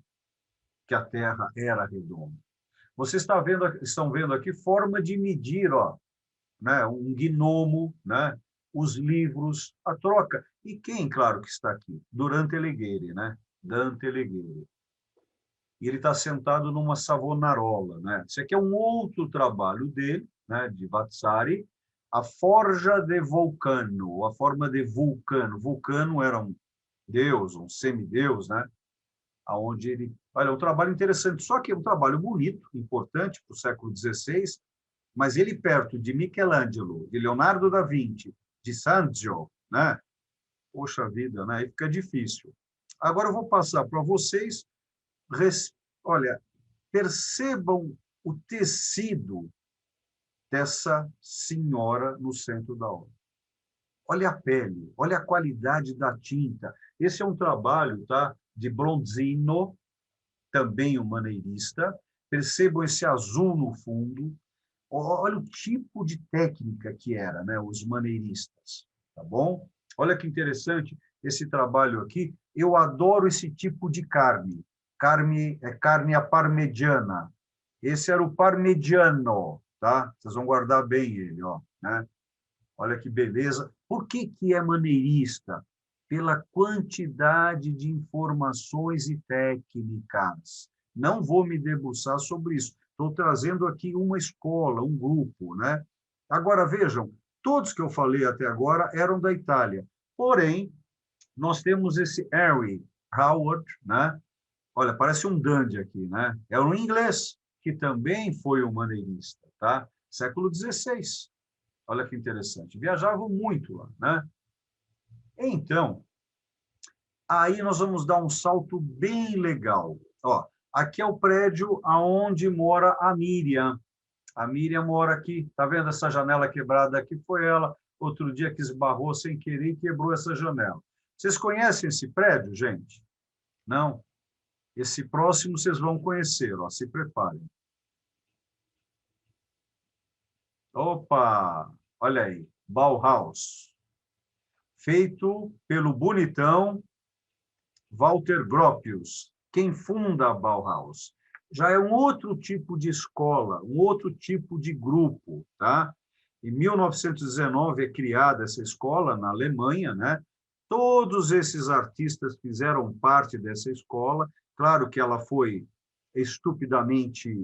que a Terra era redonda. Vocês estão vendo aqui forma de medir, ó, né, um gnomo, né, os livros, a troca. E quem, claro, que está aqui? Dante Alighieri, né? Dante Alighieri. E ele está sentado numa Savonarola, né? Esse aqui é um outro trabalho dele, né, de Vasari, a Forja de Vulcano, a forma de Vulcano. Vulcano era um deus, um semideus, né? Aonde ele... Olha, um trabalho interessante, só que é um trabalho bonito, importante para o século XVI, mas ele perto de Michelangelo, de Leonardo da Vinci, de Sanzio, né? Poxa vida, né? Aí fica difícil. Agora eu vou passar para vocês, olha, percebam o tecido dessa senhora no centro da obra. Olha a pele, olha a qualidade da tinta. Esse é um trabalho, tá, de Bronzino, também um maneirista. Percebam esse azul no fundo. Olha o tipo de técnica que era, né, os maneiristas, tá bom? Olha que interessante esse trabalho aqui. Eu adoro esse tipo de carne. Carne à parmegiana. Esse era o parmigiano, tá? Vocês vão guardar bem ele, ó, né? Olha que beleza. Por que que é maneirista? Pela quantidade de informações e técnicas. Não vou me debruçar sobre isso. Estou trazendo aqui uma escola, um grupo, né? Agora, vejam, todos que eu falei até agora eram da Itália. Porém, nós temos esse Harry Howard, né? Olha, parece um dandy aqui, né? É um inglês que também foi um maneirista, tá? Século XVI. Olha que interessante. Viajavam muito lá, né? Então, aí nós vamos dar um salto bem legal. Ó, aqui é o prédio aonde mora a Miriam. A Miriam mora aqui. Tá vendo essa janela quebrada aqui? Foi ela, outro dia que esbarrou sem querer e quebrou essa janela. Vocês conhecem esse prédio, gente? Não? Esse próximo vocês vão conhecer, ó, se preparem. Opa! Olha aí, Bauhaus. Feito pelo bonitão Walter Gropius, quem funda a Bauhaus. Já é um outro tipo de escola, um outro tipo de grupo, tá? Em 1919 é criada essa escola na Alemanha, né? Todos esses artistas fizeram parte dessa escola. Claro que ela foi estupidamente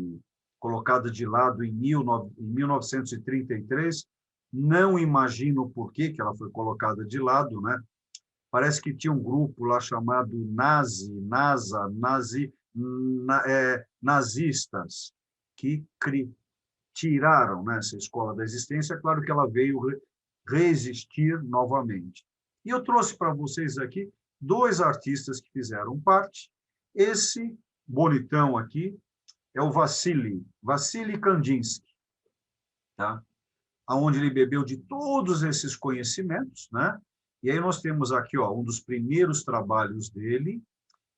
colocada de lado em 1933. Não imagino por que ela foi colocada de lado, né? Parece que tinha um grupo lá chamado nazistas, que tiraram, né, essa escola da existência. Claro que ela veio reexistir novamente. E eu trouxe para vocês aqui 2 artistas que fizeram parte. Esse bonitão aqui é o Vassily Kandinsky, tá? Onde ele bebeu de todos esses conhecimentos, né? E aí nós temos aqui, ó, um dos primeiros trabalhos dele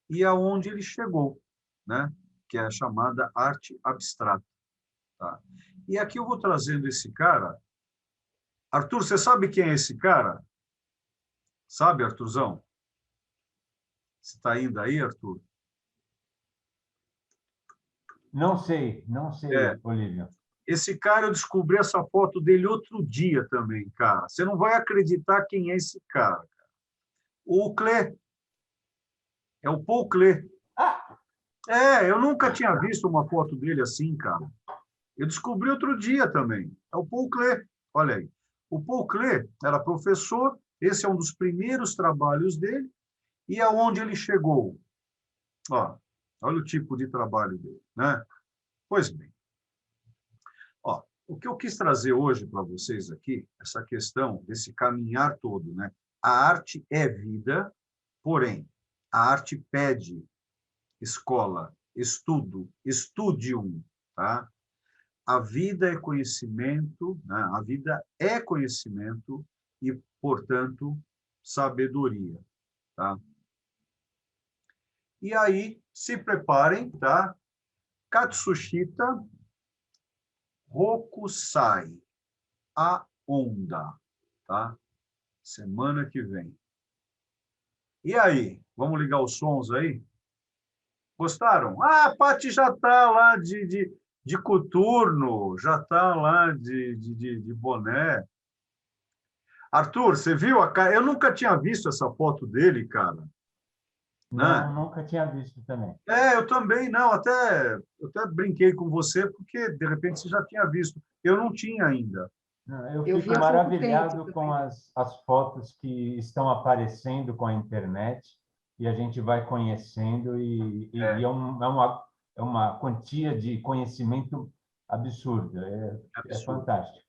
e aonde ele chegou, né? Que é a chamada arte abstrata. Tá? E aqui eu vou trazendo esse cara. Arthur, você sabe quem é esse cara? Sabe, Arthurzão? Você está indo aí, Arthur? Não sei, Olívio. Esse cara, eu descobri essa foto dele outro dia também, cara. Você não vai acreditar quem é esse cara. O Klee. É o Paul Klee. Ah! Eu nunca tinha visto uma foto dele assim, cara. Eu descobri outro dia também. É o Paul Klee. Olha aí. O Paul Klee era professor. Esse é um dos primeiros trabalhos dele. E aonde ele chegou? Ó, olha o tipo de trabalho dele, né? Pois bem. Ó, o que eu quis trazer hoje para vocês aqui, essa questão desse caminhar todo, né? A arte é vida, porém, a arte pede escola, estudo, studium, tá? A vida é conhecimento, né? A vida é conhecimento e, portanto, sabedoria, tá? E aí, se preparem, tá? Katsushita Hokusai, a onda, tá? Semana que vem. E aí, vamos ligar os sons aí? Gostaram? Ah, a Paty já está lá de coturno, já está lá de boné. Arthur, você viu a cara? Eu nunca tinha visto essa foto dele, cara. Não, Né? nunca tinha visto também. Eu também não. Eu até brinquei com você, porque, de repente, você já tinha visto. Eu não tinha ainda. Eu Eu fico vi há pouco maravilhado tempo com as fotos que estão aparecendo com a internet e a gente vai conhecendo e é uma quantia de conhecimento absurda. É Absurdo. fantástico.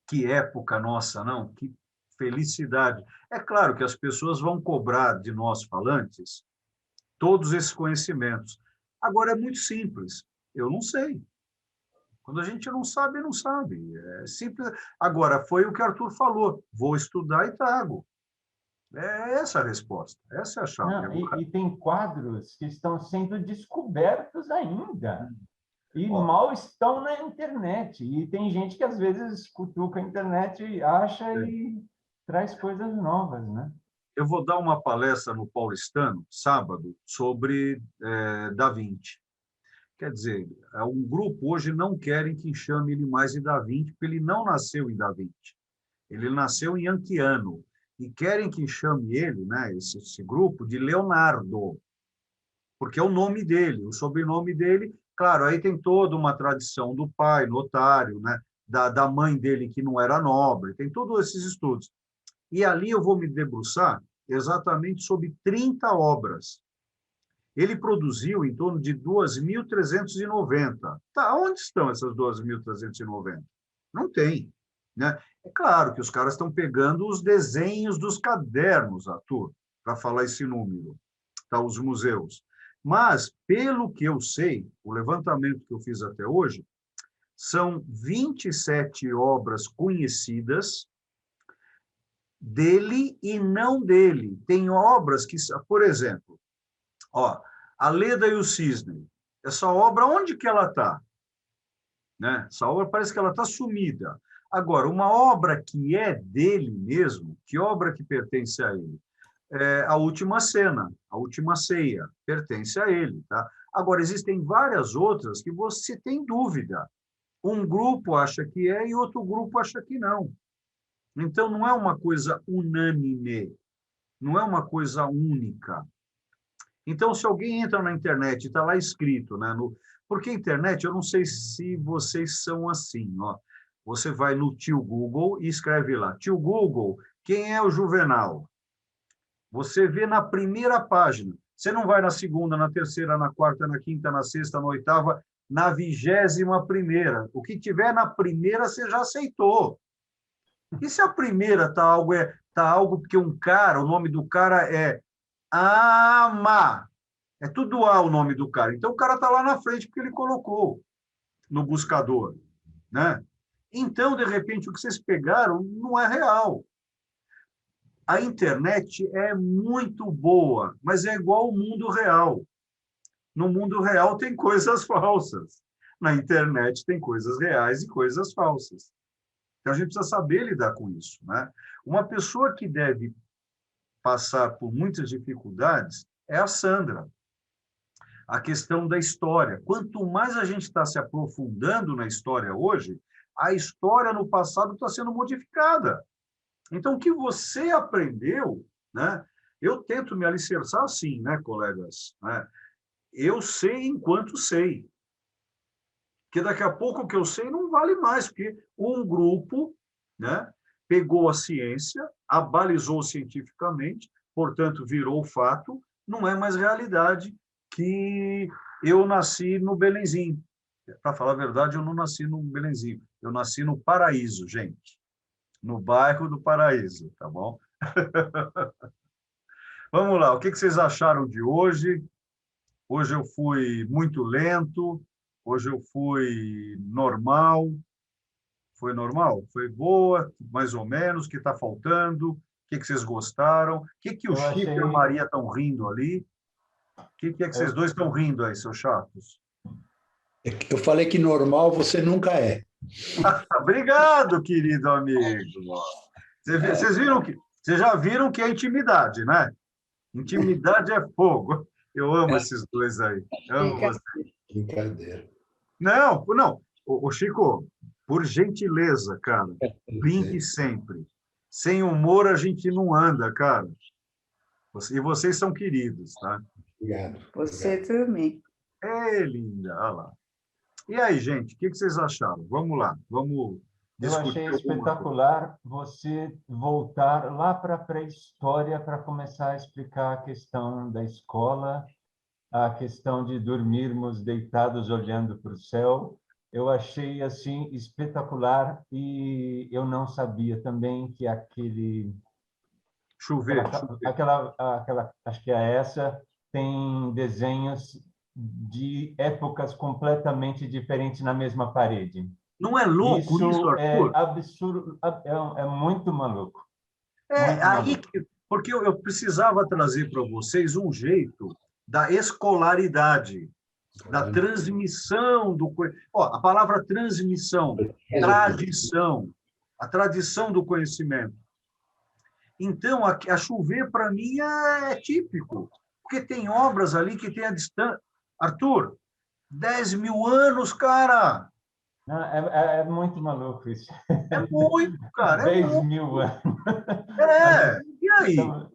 Que época nossa, não? Que felicidade. É claro que as pessoas vão cobrar de nós falantes todos esses conhecimentos. Agora, é muito simples. Eu não sei. Quando a gente não sabe, não sabe. É simples. Agora, foi o que o Arthur falou. Vou estudar e trago. É essa a resposta. Essa é a chave. Não, e tem quadros que estão sendo descobertos ainda. E Ó, mal estão na internet. E tem gente que, às vezes, cutuca a internet, acha e traz coisas novas, né? eu vou dar uma palestra no Paulistano, sábado, sobre Da Vinci. Quer dizer, um grupo hoje não querem que chame ele mais de Da Vinci, porque ele não nasceu em Da Vinci. Ele nasceu em Anchiano. E querem que chame ele, né, esse grupo, de Leonardo, porque é o nome dele, o sobrenome dele. Claro, aí tem toda uma tradição do pai, notário, né, da mãe dele, que não era nobre, tem todos esses estudos. E ali eu vou me debruçar exatamente sobre 30 obras. Ele produziu em torno de 2.390. Tá, onde estão essas 2.390? Não tem. Né? É claro que os caras estão pegando os desenhos dos cadernos, Arthur, para falar esse número, tá? Os museus. Mas, pelo que eu sei, o levantamento que eu fiz até hoje, são 27 obras conhecidas dele e não dele. Tem obras que, por exemplo, ó, A Leda e o Cisne. Essa obra, onde que ela está? Né? Essa obra parece que ela está sumida. Agora, uma obra que é dele mesmo, que obra que pertence a ele? A Última Cena, a Última Ceia, pertence a ele. Tá? Agora, existem várias outras que você tem dúvida. Um grupo acha que é e outro grupo acha que não. Então, não é uma coisa unânime, não é uma coisa única. Então, se alguém entra na internet, está lá escrito, né? Porque a internet, eu não sei se vocês são assim, ó. Você vai no tio Google e escreve lá, tio Google, quem é o Juvenal? Você vê na primeira página. Você não vai na segunda, na terceira, na quarta, na quinta, na sexta, na oitava, na 21ª. O que tiver na primeira, você já aceitou. E se a primeira tá algo porque um cara, o nome do cara é Ama. É tudo A o nome do cara. Então, o cara está lá na frente porque ele colocou no buscador, né? Então, de repente, o que vocês pegaram não é real. A internet é muito boa, mas é igual ao mundo real. No mundo real tem coisas falsas. Na internet tem coisas reais e coisas falsas. Então, a gente precisa saber lidar com isso, né? Uma pessoa que deve passar por muitas dificuldades é a Sandra. A questão da história. Quanto mais a gente está se aprofundando na história hoje, a história no passado está sendo modificada. Então, o que você aprendeu, né? Eu tento me alicerçar assim, né, colegas? Né? Eu sei enquanto sei. Porque daqui a pouco o que eu sei não vale mais, porque um grupo, né, pegou a ciência, a balizou cientificamente, portanto, virou fato, não é mais realidade que eu nasci no Belenzinho. Para falar a verdade, eu não nasci no Belenzinho, eu nasci no Paraíso, gente. No bairro do Paraíso, tá bom? Vamos lá, o que vocês acharam de hoje? Hoje eu fui muito lento, hoje eu fui normal. Foi normal? Foi boa, mais ou menos, o que está faltando? O que vocês gostaram? O que o Chico e a Maria estão rindo ali? O que é que vocês dois estão rindo aí, seus chatos? Eu falei que normal você nunca é. Obrigado, querido amigo. Vocês viram que, vocês já viram que é intimidade, né? Intimidade é fogo. Eu amo esses dois aí. Amo vocês. Brincadeira. Não, não. O Chico, por gentileza, cara, brinque sempre. Sem humor a gente não anda, cara. E vocês são queridos, tá? Obrigado. Você também. É, linda, olha lá. E aí, gente, o que vocês acharam? Vamos lá, vamos discutir. Eu achei espetacular você voltar lá para a pré-história para começar a explicar a questão da escola, a questão de dormirmos deitados olhando para o céu. Eu achei assim espetacular e eu não sabia também que aquele Chover. Aquela, acho que é essa, tem desenhos de épocas completamente diferentes na mesma parede. Não é louco isso, Arthur? É absurdo, é muito maluco. Muito maluco. Porque eu precisava trazer para vocês um jeito da escolaridade, da transmissão do... a palavra transmissão, tradição, a tradição do conhecimento. Então, a chover, para mim, é típico, porque tem obras ali que tem a distância... Arthur, 10 mil anos, cara! Não, é muito maluco isso. É muito, cara. 10 mil anos. E aí? Então,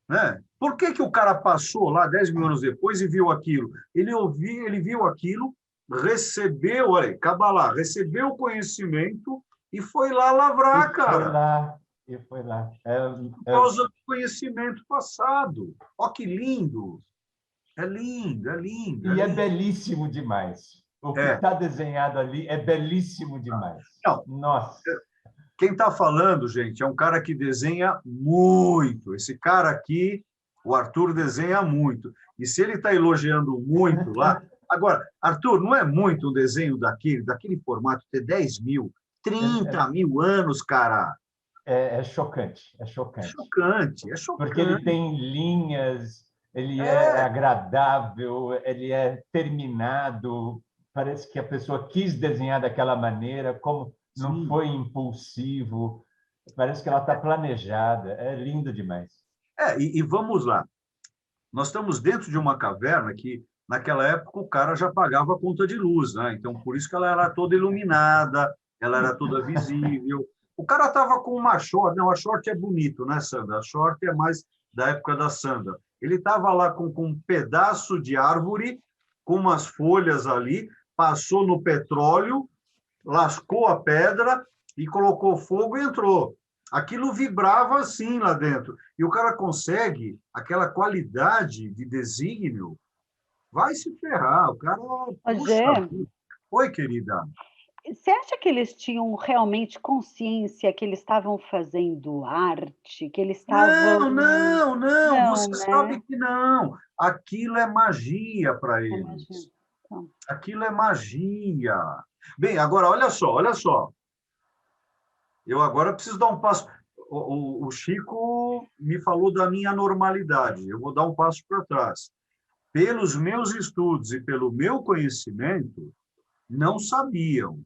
né? Por que o cara passou lá 10 mil anos depois e viu aquilo? Ele viu aquilo, recebeu, olha aí, Kabbalah, recebeu o conhecimento e foi lá lavrar, cara. Foi lá. Por causa do conhecimento passado. Olha que lindo. É lindo, é lindo. E é belíssimo demais. O que está desenhado ali é belíssimo demais. Não, nossa. Quem está falando, gente, é um cara que desenha muito. Esse cara aqui, o Arthur, desenha muito. E se ele está elogiando muito lá... Agora, Arthur, não é muito um desenho daquele formato, ter 10 mil, 30 mil anos, cara. É chocante, é chocante. É chocante, é chocante. Porque ele tem linhas, ele é agradável, ele é terminado, parece que a pessoa quis desenhar daquela maneira, como não foi impulsivo, parece que ela está planejada, é lindo demais. E vamos lá, nós estamos dentro de uma caverna que, naquela época, o cara já pagava a conta de luz, né? Então, por isso que ela era toda iluminada, ela era toda visível, O cara estava com uma short, não, a short é bonito, né, Sandra? A short é mais da época da Sandra. Ele estava lá com um pedaço de árvore, com umas folhas ali, passou no petróleo, lascou a pedra e colocou fogo e entrou. Aquilo vibrava assim lá dentro. E o cara consegue aquela qualidade de desígnio, vai se ferrar. O cara... Rogê, Oi, querida. você acha que eles tinham realmente consciência que eles estavam fazendo arte, que eles estavam... Não. Não, Você né? sabe que não. Aquilo é magia para eles. Imagina. Então, Aquilo é magia. Bem, agora, olha só. Eu agora preciso dar um passo. O Chico me falou da minha normalidade. Eu vou dar um passo para trás. Pelos meus estudos e pelo meu conhecimento, não sabiam.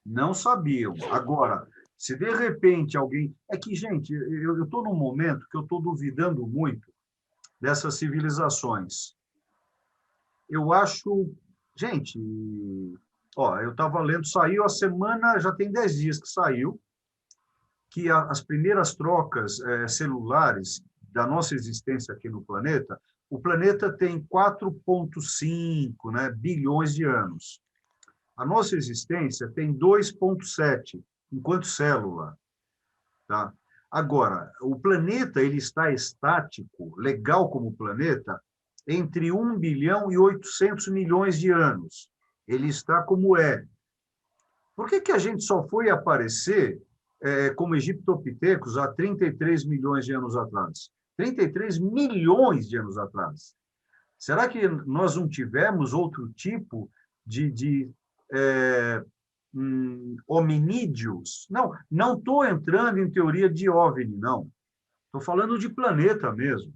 Não sabiam. Agora, se de repente alguém... É que, gente, eu estou num momento que eu estou duvidando muito dessas civilizações. Eu acho... Gente, ó, eu estava lendo, saiu a semana, já tem 10 dias que saiu, que as primeiras trocas celulares da nossa existência aqui no planeta, o planeta tem 4,5, né, bilhões de anos. A nossa existência tem 2,7, enquanto célula. Tá? Agora, o planeta ele está estático, legal como planeta, entre 1 bilhão e 800 milhões de anos. Ele está como é. Por que a gente só foi aparecer como egiptopitecos há 33 milhões de anos atrás? 33 milhões de anos atrás. Será que nós não tivemos outro tipo de hominídeos? Não estou entrando em teoria de OVNI, não. Estou falando de planeta mesmo.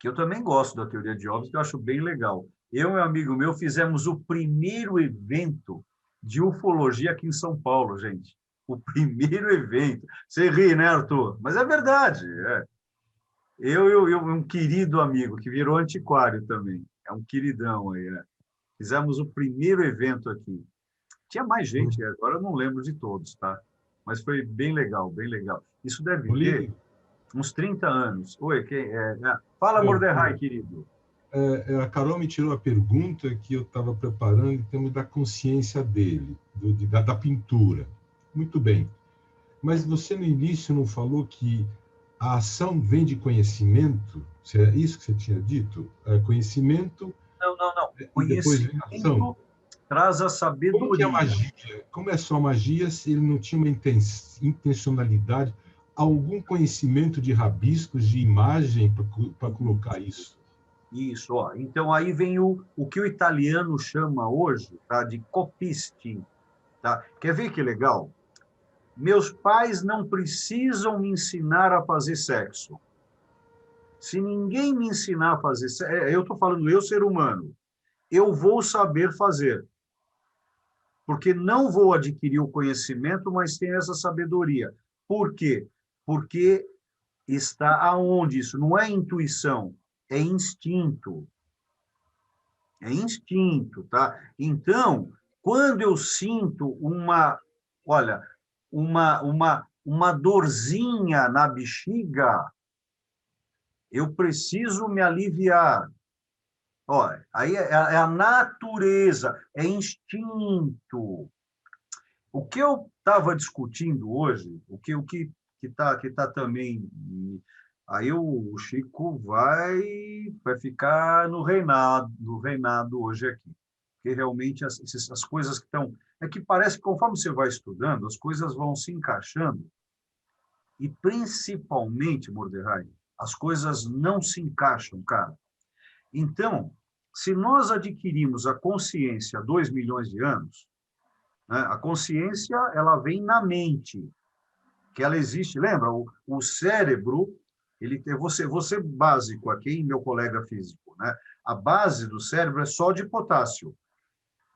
Que eu também gosto da teoria de OVNIs, que eu acho bem legal. Eu e um amigo meu fizemos o primeiro evento de ufologia aqui em São Paulo, gente. O primeiro evento. Você ri, né, Arthur? Mas é verdade. Eu e um querido amigo, que virou antiquário também. É um queridão aí. Fizemos o primeiro evento aqui. Tinha mais gente, agora eu não lembro de todos, tá? Mas foi bem legal, bem legal. Isso deve ter uns 30 anos. Oi, fala, Mordecai, querido. A Carol me tirou a pergunta que eu estava preparando em termos da consciência dele, da pintura. Muito bem. Mas você no início não falou que a ação vem de conhecimento? É isso que você tinha dito? Conhecimento... Não. Conhecimento ação. Traz a sabedoria. Como que é magia? Como é só magia se ele não tinha uma intencionalidade, algum conhecimento de rabiscos, de imagem para colocar isso? Isso, ó. Então aí vem o que o italiano chama hoje, tá, de copisti. Tá? Quer ver que legal? Meus pais não precisam me ensinar a fazer sexo. Se ninguém me ensinar a fazer sexo, eu estou falando eu, ser humano, eu vou saber fazer. Porque não vou adquirir o conhecimento, mas tenho essa sabedoria. Por quê? Porque está aonde isso? Não é intuição, é instinto. É instinto, tá? Então, quando eu sinto uma dorzinha na bexiga, eu preciso me aliviar. Olha, aí é a natureza, é instinto. O que eu estava discutindo hoje, o que tá também... Aí o Chico vai ficar no reinado hoje aqui. Porque realmente as coisas que estão... É que parece que conforme você vai estudando, as coisas vão se encaixando. E principalmente, Mordecai, as coisas não se encaixam, cara. Então, se nós adquirimos a consciência há 2 milhões de anos, né, a consciência ela vem na mente, que ela existe. Lembra? O cérebro, você básico aqui, meu colega físico, né? A base do cérebro é só de potássio,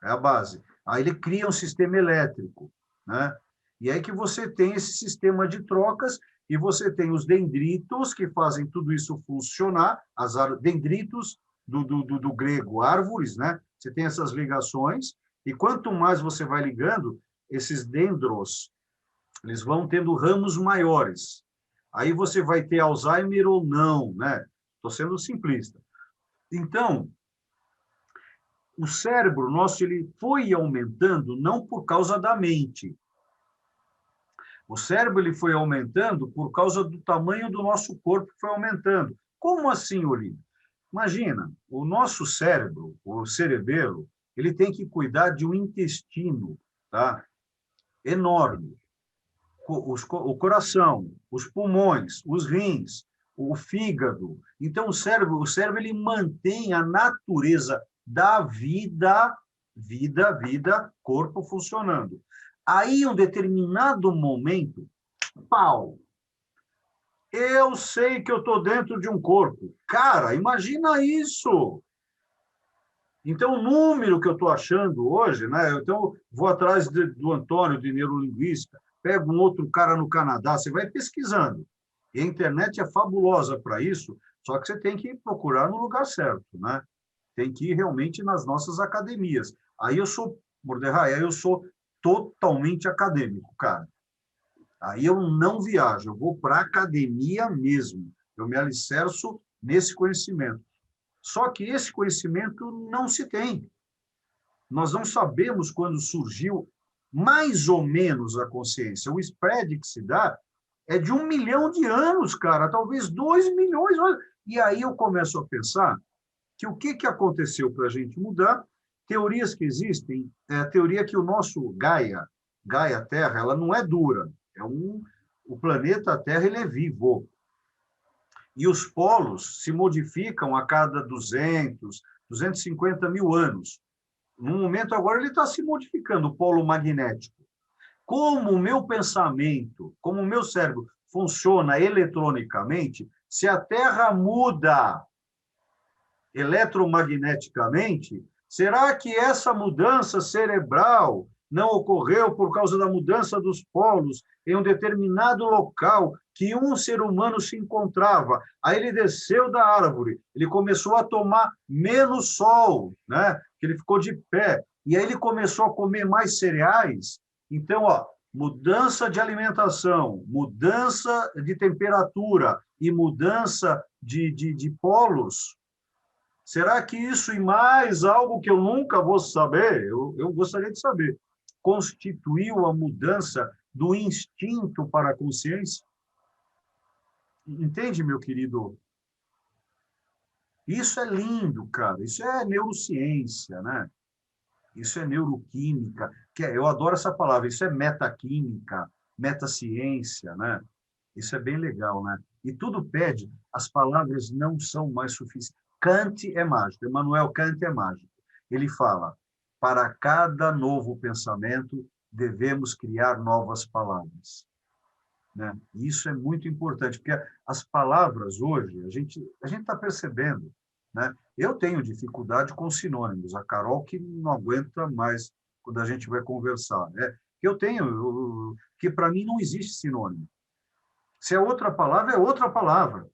é a base. Aí ele cria um sistema elétrico, né? E aí que você tem esse sistema de trocas e você tem os dendritos que fazem tudo isso funcionar, dendritos do grego, árvores, né? Você tem essas ligações, e quanto mais você vai ligando, esses dendros Eles vão tendo ramos maiores. Aí você vai ter Alzheimer ou não, né? Estou sendo simplista. Então, o cérebro nosso ele foi aumentando não por causa da mente. O cérebro ele foi aumentando por causa do tamanho do nosso corpo que foi aumentando. Como assim, Olívio? Imagina, o nosso cérebro, o cerebelo, ele tem que cuidar de um intestino, tá? Enorme. O coração, os pulmões, os rins, o fígado. Então, o cérebro ele mantém a natureza da vida, corpo funcionando. Aí, em um determinado momento, pau! Eu sei que eu estou dentro de um corpo. Cara, imagina isso! Então, o número que eu estou achando hoje, né? Então, vou atrás do Antônio, de neurolinguística, pego um outro cara no Canadá, você vai pesquisando. E a internet é fabulosa para isso, só que você tem que procurar no lugar certo, né? Tem que ir realmente nas nossas academias. Aí eu sou, Mordecai, aí eu sou totalmente acadêmico, cara. Aí eu não viajo, eu vou para a academia mesmo. Eu me alicerço nesse conhecimento. Só que esse conhecimento não se tem. Nós não sabemos quando surgiu mais ou menos a consciência. O spread que se dá é de 1 milhão de anos, cara, talvez 2 milhões. E aí eu começo a pensar que o que aconteceu para a gente mudar? Teorias que existem, a teoria que o nosso Gaia Terra, ela não é dura. O planeta Terra ele é vivo. E os polos se modificam a cada 200, 250 mil anos. No momento agora ele está se modificando, o polo magnético. Como o meu pensamento, como o meu cérebro funciona eletronicamente, se a Terra muda eletromagneticamente, será que essa mudança cerebral não ocorreu por causa da mudança dos polos em um determinado local que um ser humano se encontrava? Aí ele desceu da árvore, ele começou a tomar menos sol, né? Ele ficou de pé, e aí ele começou a comer mais cereais. Então, mudança de alimentação, mudança de temperatura e mudança de polos. Será que isso e mais algo que eu nunca vou saber, eu gostaria de saber, constituiu a mudança do instinto para a consciência? Entende, meu querido? Isso é lindo, cara. Isso é neurociência, né? Isso é neuroquímica. Eu adoro essa palavra. Isso é metaquímica, metaciência, né? Isso é bem legal, né? E tudo pede, as palavras não são mais suficientes. Kant é mágico, Immanuel Kant é mágico. Ele fala, para cada novo pensamento, devemos criar novas palavras. Né? E isso é muito importante, porque as palavras hoje, a gente está percebendo, né? Eu tenho dificuldade com sinônimos, a Carol que não aguenta mais quando a gente vai conversar. Que para mim não existe sinônimo. Se é outra palavra, é outra palavra.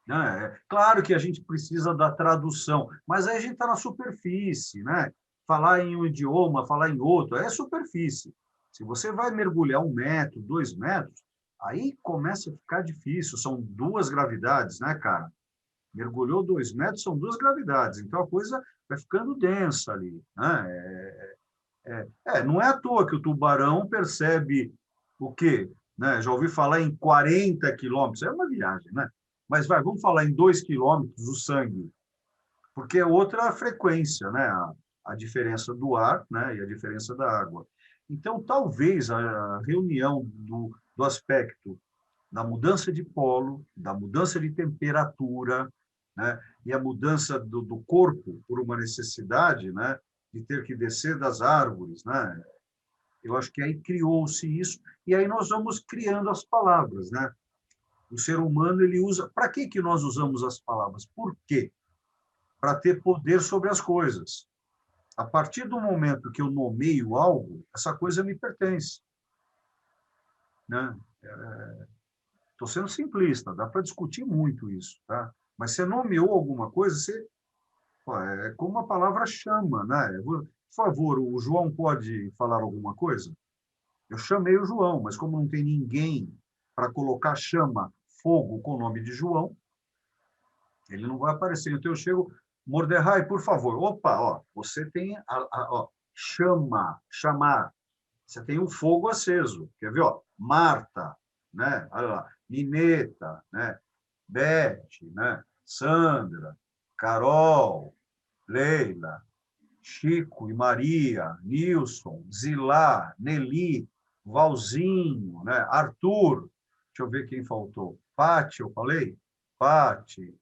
Né? Claro que a gente precisa da tradução, mas aí a gente está na superfície, né? Falar em um idioma, falar em outro, é superfície. Se você vai mergulhar 1 metro, 2 metros, aí começa a ficar difícil. São 2 gravidades, né, cara? Mergulhou 2 metros, são 2 gravidades. Então, a coisa vai ficando densa ali. Né? Não é à toa que o tubarão percebe o quê? Né? Já ouvi falar em 40 quilômetros. É uma viagem, né? Mas vamos falar em 2 quilômetros o sangue. Porque é outra frequência, né? A diferença do ar, né? E a diferença da água. Então, talvez a reunião do aspecto da mudança de polo, da mudança de temperatura, né, e a mudança do corpo por uma necessidade, né, de ter que descer das árvores, né, eu acho que aí criou-se isso, e aí nós vamos criando as palavras. Né? O ser humano, ele usa... Para que nós usamos as palavras? Por quê? Para ter poder sobre as coisas. A partir do momento que eu nomeio algo, essa coisa me pertence. Né? Estou sendo simplista, dá para discutir muito isso. Tá? Mas você nomeou alguma coisa, é como a palavra chama. Né? Por favor, o João pode falar alguma coisa? Eu chamei o João, mas como não tem ninguém para colocar chama, fogo com o nome de João, ele não vai aparecer. Então eu chego, Mordecai, por favor. Opa, ó, você tem ó, chamar. Você tem um fogo aceso. Quer ver? Ó, Marta, né? Olha lá, Nineta, né? Beth, né? Sandra, Carol, Leila, Chico e Maria, Nilson, Zilá, Nelly, Valzinho, né? Arthur, deixa eu ver quem faltou. Pati, eu falei? Pati.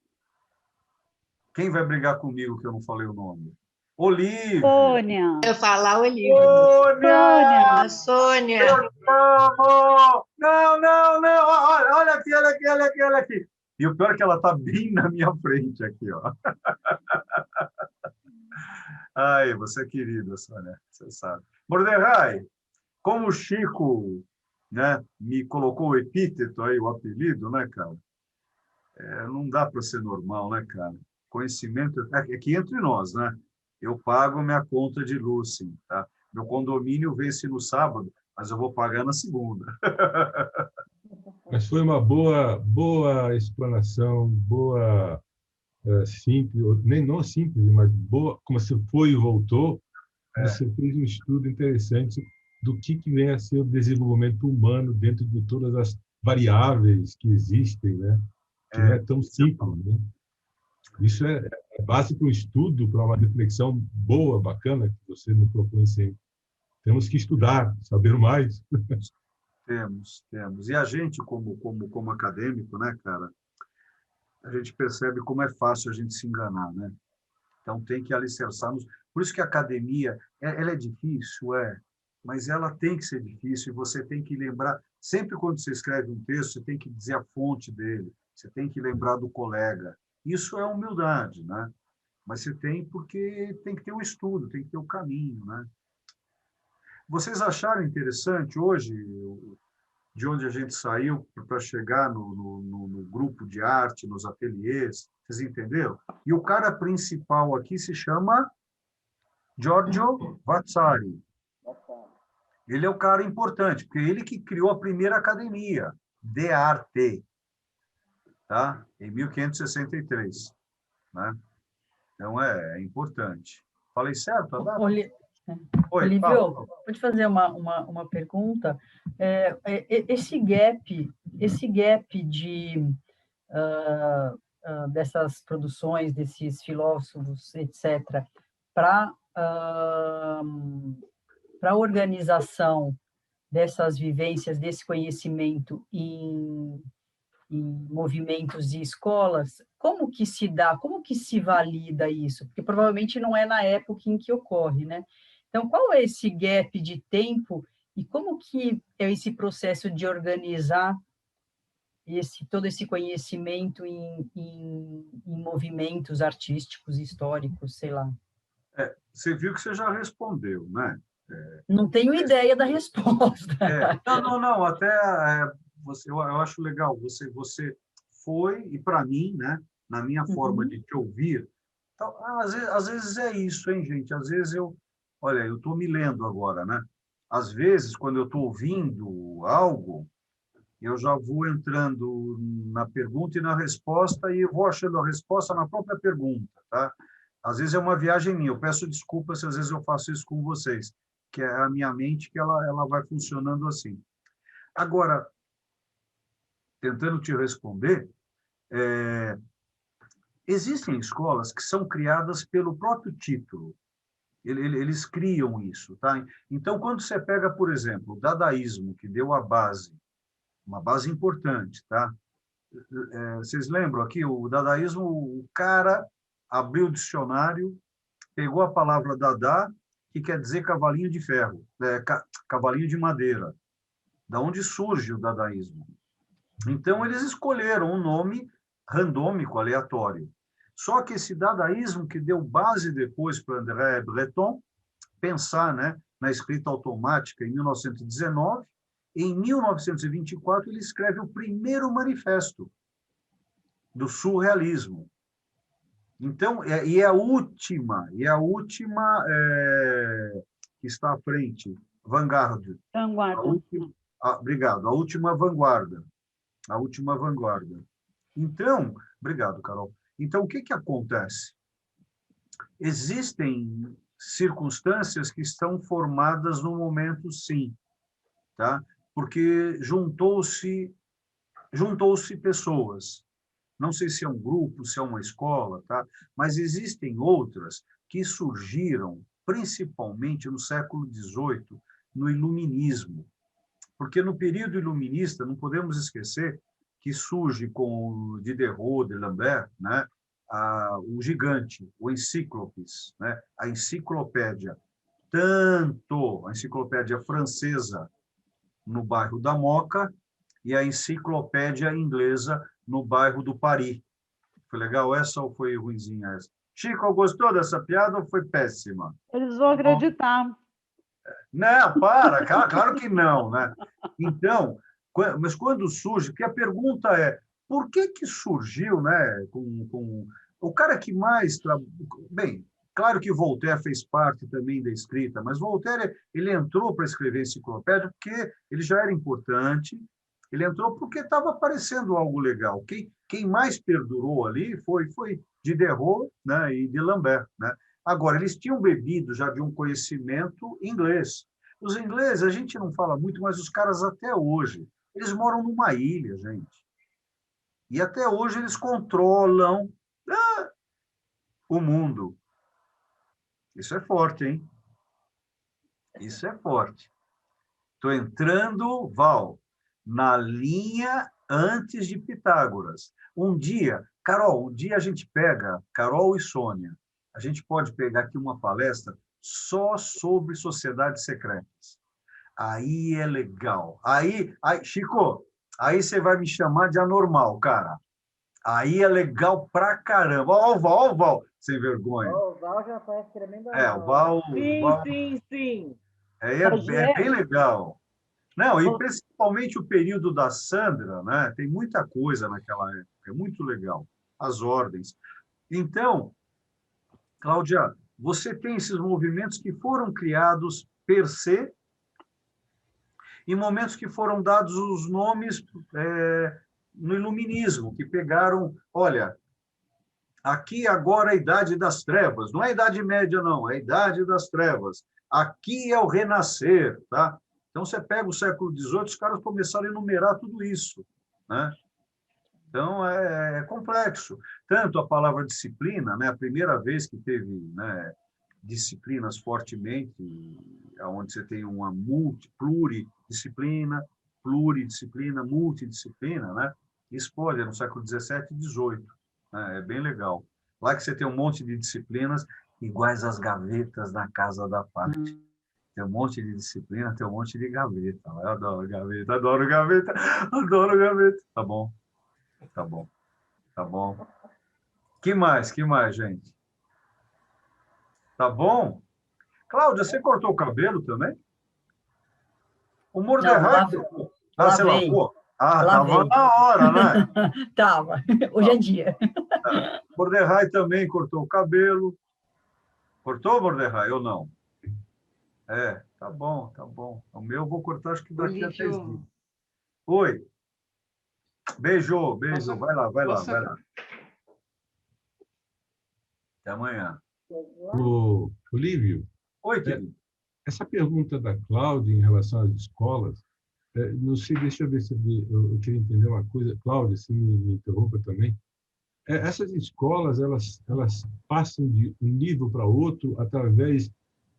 Quem vai brigar comigo que eu não falei o nome? Olívia. Sônia. Eu falar o livro. Sônia! A Sônia. Eu amo! Não, não, não! Olha aqui, olha aqui, olha aqui, olha aqui. E o pior é que ela está bem na minha frente aqui, ó. Ai, você é querida, Sônia, você sabe. Mordecai, como o Chico, né, me colocou o epíteto aí, o apelido, né, cara? Não dá para ser normal, né, cara? Conhecimento é aqui entre nós, né? Eu pago minha conta de luz, sim, tá? Meu condomínio vence no sábado, mas eu vou pagar na segunda. Mas foi uma boa explanação, boa, simples, nem não simples, mas boa, como você foi e voltou, você fez um estudo interessante do que vem a ser o desenvolvimento humano dentro de todas as variáveis que existem, né? Que não é tão simples, né? Isso é base para um estudo, para uma reflexão boa, bacana, que você nos propõe sempre. Temos que estudar, saber mais. Temos. E a gente, como acadêmico, né, cara, a gente percebe como é fácil a gente se enganar, né? Então, tem que alicerçar-nos. Por isso que a academia, ela é difícil, mas ela tem que ser difícil e você tem que lembrar, sempre quando você escreve um texto, você tem que dizer a fonte dele, você tem que lembrar do colega. Isso é humildade, né? Mas você tem porque tem que ter o estudo, tem que ter o caminho, né? Vocês acharam interessante hoje, de onde a gente saiu para chegar no grupo de arte, nos ateliês? Vocês entenderam? E o cara principal aqui se chama Giorgio Vasari. Ele é o cara importante, porque ele que criou a primeira academia de arte, tá? Em 1563. Né? Então, é importante. Falei certo, Adata? Oi, Olívio, fala. vou te fazer uma pergunta. Esse gap dessas produções, desses filósofos, etc., para a organização dessas vivências, desse conhecimento em movimentos e escolas, como que se dá, como que se valida isso? Porque provavelmente não é na época em que ocorre, né? Então, qual é esse gap de tempo e como que é esse processo de organizar todo esse conhecimento em movimentos artísticos, históricos, sei lá? Você viu que você já respondeu, né? Não tenho ideia da resposta. Não, até eu acho legal, você foi, e para mim, né, na minha forma de te ouvir, então, às vezes é isso, hein, gente? Às vezes olha, eu estou me lendo agora, né? Às vezes, quando eu estou ouvindo algo, eu já vou entrando na pergunta e na resposta e eu vou achando a resposta na própria pergunta, tá? Às vezes é uma viagem minha, eu peço desculpa se às vezes eu faço isso com vocês, que é a minha mente que ela vai funcionando assim. Agora, tentando te responder, existem escolas que são criadas pelo próprio título. Eles criam isso, tá? Então, quando você pega, por exemplo, o dadaísmo, que deu a base, uma base importante, tá? Vocês lembram aqui, o dadaísmo, o cara abriu o dicionário, pegou a palavra dadá, que quer dizer cavalinho de ferro, cavalinho de madeira. Da onde surge o dadaísmo? Então, eles escolheram um nome randômico, aleatório. Só que esse dadaísmo que deu base depois para André Breton pensar, né, na escrita automática em 1919, em 1924 ele escreve o primeiro manifesto do surrealismo. Então, e a última que está à frente Vanguarda. A Vanguarda. última, obrigado, a última vanguarda. A última vanguarda. Então, obrigado, Carol. Então, o que que acontece? Existem circunstâncias que estão formadas no momento, sim, tá? Porque juntou-se pessoas. Não sei se é um grupo, se é uma escola, tá? Mas existem outras que surgiram principalmente no século XVIII, no Iluminismo. Porque no período iluminista, não podemos esquecer que surge com o Diderot, de Lambert, né? O gigante, o Encíclopes, né? A enciclopédia, tanto a enciclopédia francesa no bairro da Moca e a enciclopédia inglesa no bairro do Paris. Foi legal essa ou foi ruinzinha essa? Chico, gostou dessa piada ou foi péssima? Eles vão acreditar. Não, para, claro que não, né? Então, mas quando surge, porque a pergunta é, por que que surgiu, né, o cara que mais... Bem, claro que Voltaire fez parte também da escrita, mas Voltaire, ele entrou para escrever enciclopédia porque ele já era importante, ele entrou porque estava aparecendo algo legal. Quem mais perdurou ali foi Diderot, né, e de Lambert, né? Agora, eles tinham bebido já de um conhecimento inglês. Os ingleses, a gente não fala muito, mas os caras até hoje, eles moram numa ilha, gente. E até hoje eles controlam o mundo. Isso é forte, hein? Isso é forte. Estou entrando, Val, na linha antes de Pitágoras. Um dia a gente pega, Carol e Sônia, a gente pode pegar aqui uma palestra só sobre sociedades secretas. Aí é legal. Aí, Chico, aí você vai me chamar de anormal, cara. Aí é legal pra caramba. Ó o Val, sem vergonha. O Val já faz tremenda... O Val... Sim. É bem legal. Não, e principalmente o período da Sandra, né? Tem muita coisa naquela época. É muito legal. As ordens. Então, Cláudia, você tem esses movimentos que foram criados per se, em momentos que foram dados os nomes no Iluminismo, que pegaram, olha, aqui agora é a Idade das Trevas, não é a Idade Média, não, é a Idade das Trevas. Aqui é o Renascer, tá? Então, você pega o século XVIII, os caras começaram a enumerar tudo isso, né? Então, é complexo. Tanto a palavra disciplina, né, a primeira vez que teve, né, disciplinas fortemente, onde você tem uma pluridisciplina, multidisciplina, né? Isso pode, no século XVII e XVIII. Né? É bem legal. Lá que você tem um monte de disciplinas iguais às gavetas na casa da parte. Tem um monte de disciplina, tem um monte de gaveta. Eu adoro gaveta, adoro gaveta, adoro gaveta. Tá bom. Tá bom. Tá bom. Que mais, gente? Tá bom? Cláudia, você cortou o cabelo também? O Mordecai... você lavou? Tava na hora, né? Tava. Hoje é dia. Mordecai também cortou o cabelo. Cortou, Mordecai, ou não? Tá bom, tá bom. O meu eu vou cortar, acho que daqui a 10 dias. Oi. Beijo. Vai lá. Até amanhã. Olívio. Oi, querido. Essa pergunta da Cláudia em relação às escolas, não sei, deixa eu ver se eu queria entender uma coisa. Cláudia, se me interrompa também. Essas escolas, elas passam de um nível para outro através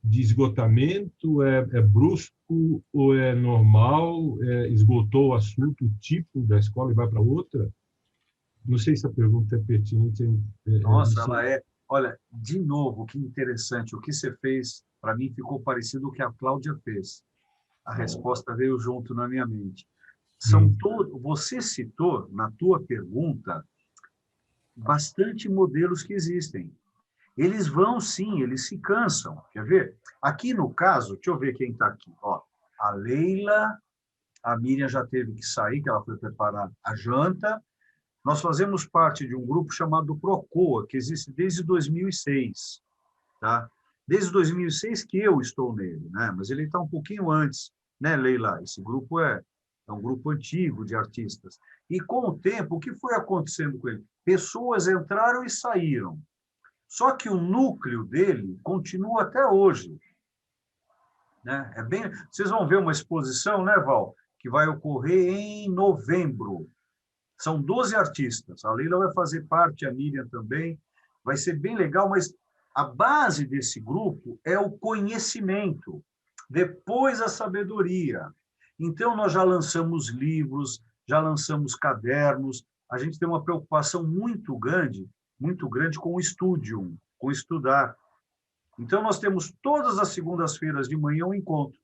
de esgotamento? É brusco ou é normal? Esgotou o assunto, o tipo da escola e vai para outra? Não sei se a pergunta é pertinente. Nossa, ela é. Olha, de novo, que interessante. O que você fez, para mim, ficou parecido com o que a Cláudia fez. A resposta veio junto na minha mente. Você citou, na tua pergunta, bastante modelos que existem. Eles vão, sim, eles se cansam. Quer ver? Aqui no caso, deixa eu ver quem está aqui. Ó, a Leila, a Miriam já teve que sair, que ela foi preparar a janta. Nós fazemos parte de um grupo chamado Procoa, que existe desde 2006. Tá? Desde 2006 que eu estou nele, né? Mas ele está um pouquinho antes, né, Leila? Esse grupo é um grupo antigo de artistas. E, com o tempo, o que foi acontecendo com ele? Pessoas entraram e saíram. Só que o núcleo dele continua até hoje. Né? Vocês vão ver uma exposição, né, Val, que vai ocorrer em novembro. São 12 artistas. A Leila vai fazer parte, a Miriam também. Vai ser bem legal, mas a base desse grupo é o conhecimento, depois a sabedoria. Então, nós já lançamos livros, já lançamos cadernos, a gente tem uma preocupação muito grande com o estúdio, com estudar. Então, nós temos todas as segundas-feiras de manhã um encontro.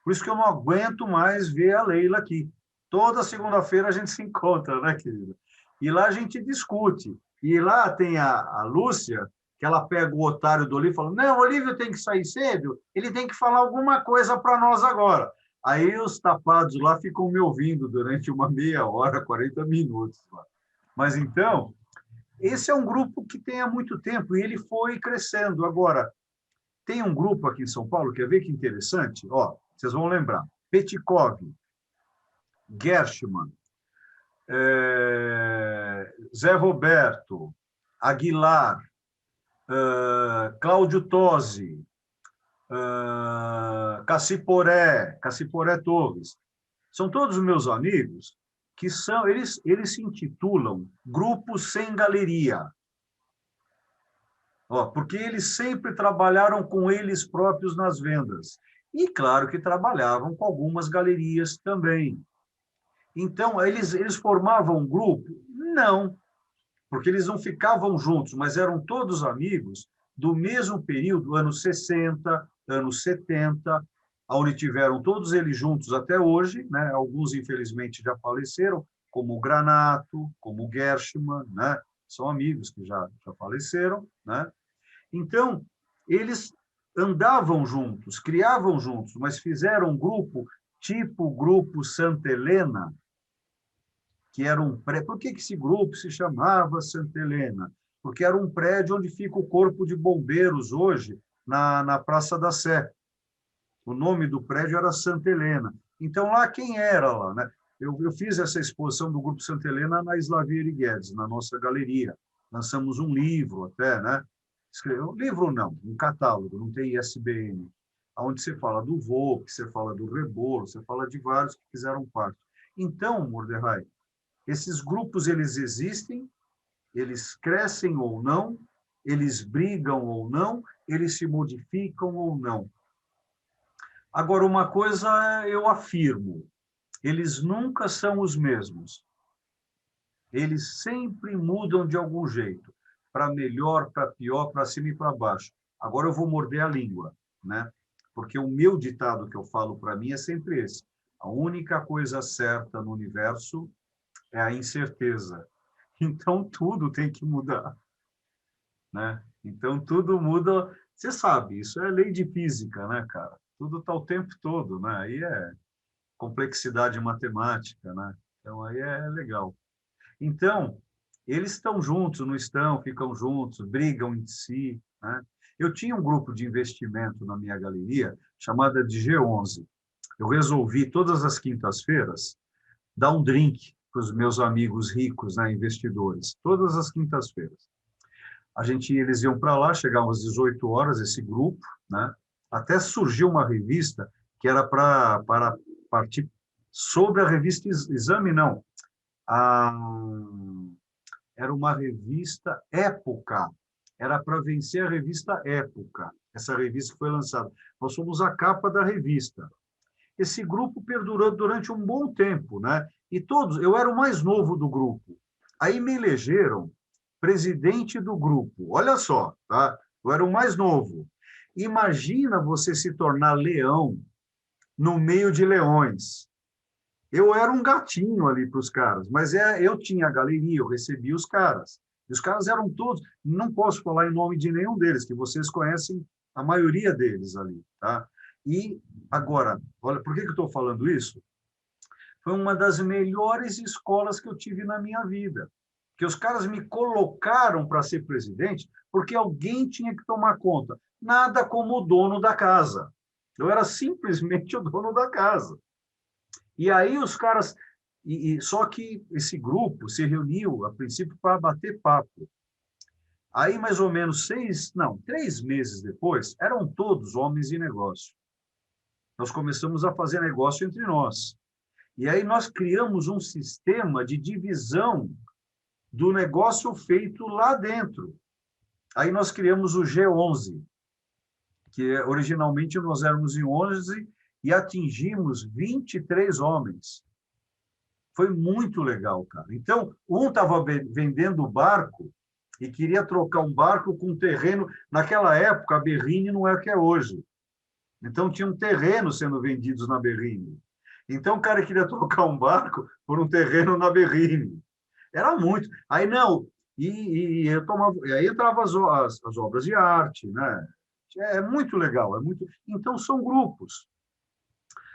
Por isso que eu não aguento mais ver a Leila aqui. Toda segunda-feira a gente se encontra, né, querida? E lá a gente discute. E lá tem a Lúcia, que ela pega o otário do Olívio e fala, não, o Olívio tem que sair cedo, ele tem que falar alguma coisa para nós agora. Aí os tapados lá ficam me ouvindo durante uma meia hora, 40 minutos. Mas, então, esse é um grupo que tem há muito tempo e ele foi crescendo. Agora, tem um grupo aqui em São Paulo, quer ver que interessante? Ó, vocês vão lembrar. Petkov, Gershman, Zé Roberto, Aguilar, Cláudio Tosi, Cassiporé Torres. São todos meus amigos que eles se intitulam Grupos Sem Galeria. Porque eles sempre trabalharam com eles próprios nas vendas. E, claro, que trabalhavam com algumas galerias também. Então, eles formavam um grupo? Não, porque eles não ficavam juntos, mas eram todos amigos do mesmo período, anos 60, anos 70, onde tiveram todos eles juntos até hoje, né? Alguns, infelizmente, já faleceram, como o Granato, como o Gershman, né? São amigos que já faleceram, né? Então, eles andavam juntos, criavam juntos, mas fizeram um grupo, tipo o Grupo Santa Helena, que era um prédio. Por que esse grupo se chamava Santa Helena? Porque era um prédio onde fica o Corpo de Bombeiros hoje, na Praça da Sé. O nome do prédio era Santa Helena. Então, lá, quem era lá? Né? Eu fiz essa exposição do Grupo Santa Helena na Slavieri Guedes, na nossa galeria. Lançamos um livro até, né? Um livro não, um catálogo, não tem ISBN, onde você fala do Volk, você fala do Rebolo, você fala de vários que fizeram parte. Então, Mordecai, esses grupos, eles existem, eles crescem ou não, eles brigam ou não, eles se modificam ou não. Agora, uma coisa eu afirmo, eles nunca são os mesmos. Eles sempre mudam de algum jeito, para melhor, para pior, para cima e para baixo. Agora eu vou morder a língua, né? Porque o meu ditado que eu falo para mim é sempre esse. A única coisa certa no universo é a incerteza. Então, tudo tem que mudar. Né? Então, tudo muda. Você sabe, isso é lei de física, né, cara? Tudo está o tempo todo, né? Aí é complexidade matemática, né? Então, aí é legal. Então, eles estão juntos, não estão, ficam juntos, brigam em si, né? Eu tinha um grupo de investimento na minha galeria, chamada de G11. Eu resolvi, todas as quintas-feiras, dar um drink para os meus amigos ricos, né, investidores, todas as quintas-feiras. Eles iam para lá, chegavam às 18 horas, esse grupo, né? Até surgiu uma revista que era para partir sobre a revista Exame, não. Era uma revista Época, era para vencer a revista Época, essa revista que foi lançada. Nós somos a capa da revista. Esse grupo perdurou durante um bom tempo, né? E todos, eu era o mais novo do grupo. Aí me elegeram presidente do grupo. Olha só, tá? Eu era o mais novo. Imagina você se tornar leão no meio de leões. Eu era um gatinho ali para os caras, mas eu tinha a galeria, eu recebia os caras. E os caras eram todos, não posso falar em nome de nenhum deles, que vocês conhecem a maioria deles ali, tá? E agora, olha, por que eu estou falando isso? Foi uma das melhores escolas que eu tive na minha vida. Que os caras me colocaram para ser presidente porque alguém tinha que tomar conta. nada como o dono da casa. Eu era simplesmente o dono da casa. E aí os caras... só que esse grupo se reuniu, a princípio, para bater papo. Aí, mais ou menos 3 meses depois, eram todos homens de negócio. Nós começamos a fazer negócio entre nós. E aí nós criamos um sistema de divisão do negócio feito lá dentro. Aí nós criamos o G11, que originalmente nós éramos em 11 e atingimos 23 homens. Foi muito legal, cara. Então, um estava vendendo barco e queria trocar um barco com um terreno. Naquela época, a Berrini não é o que é hoje. Então, tinha um terreno sendo vendidos na Berrini. Então, o cara queria trocar um barco por um terreno na Berrini. Era muito. Aí, não. E aí entravam as obras de arte, né? É muito legal. Então, são grupos.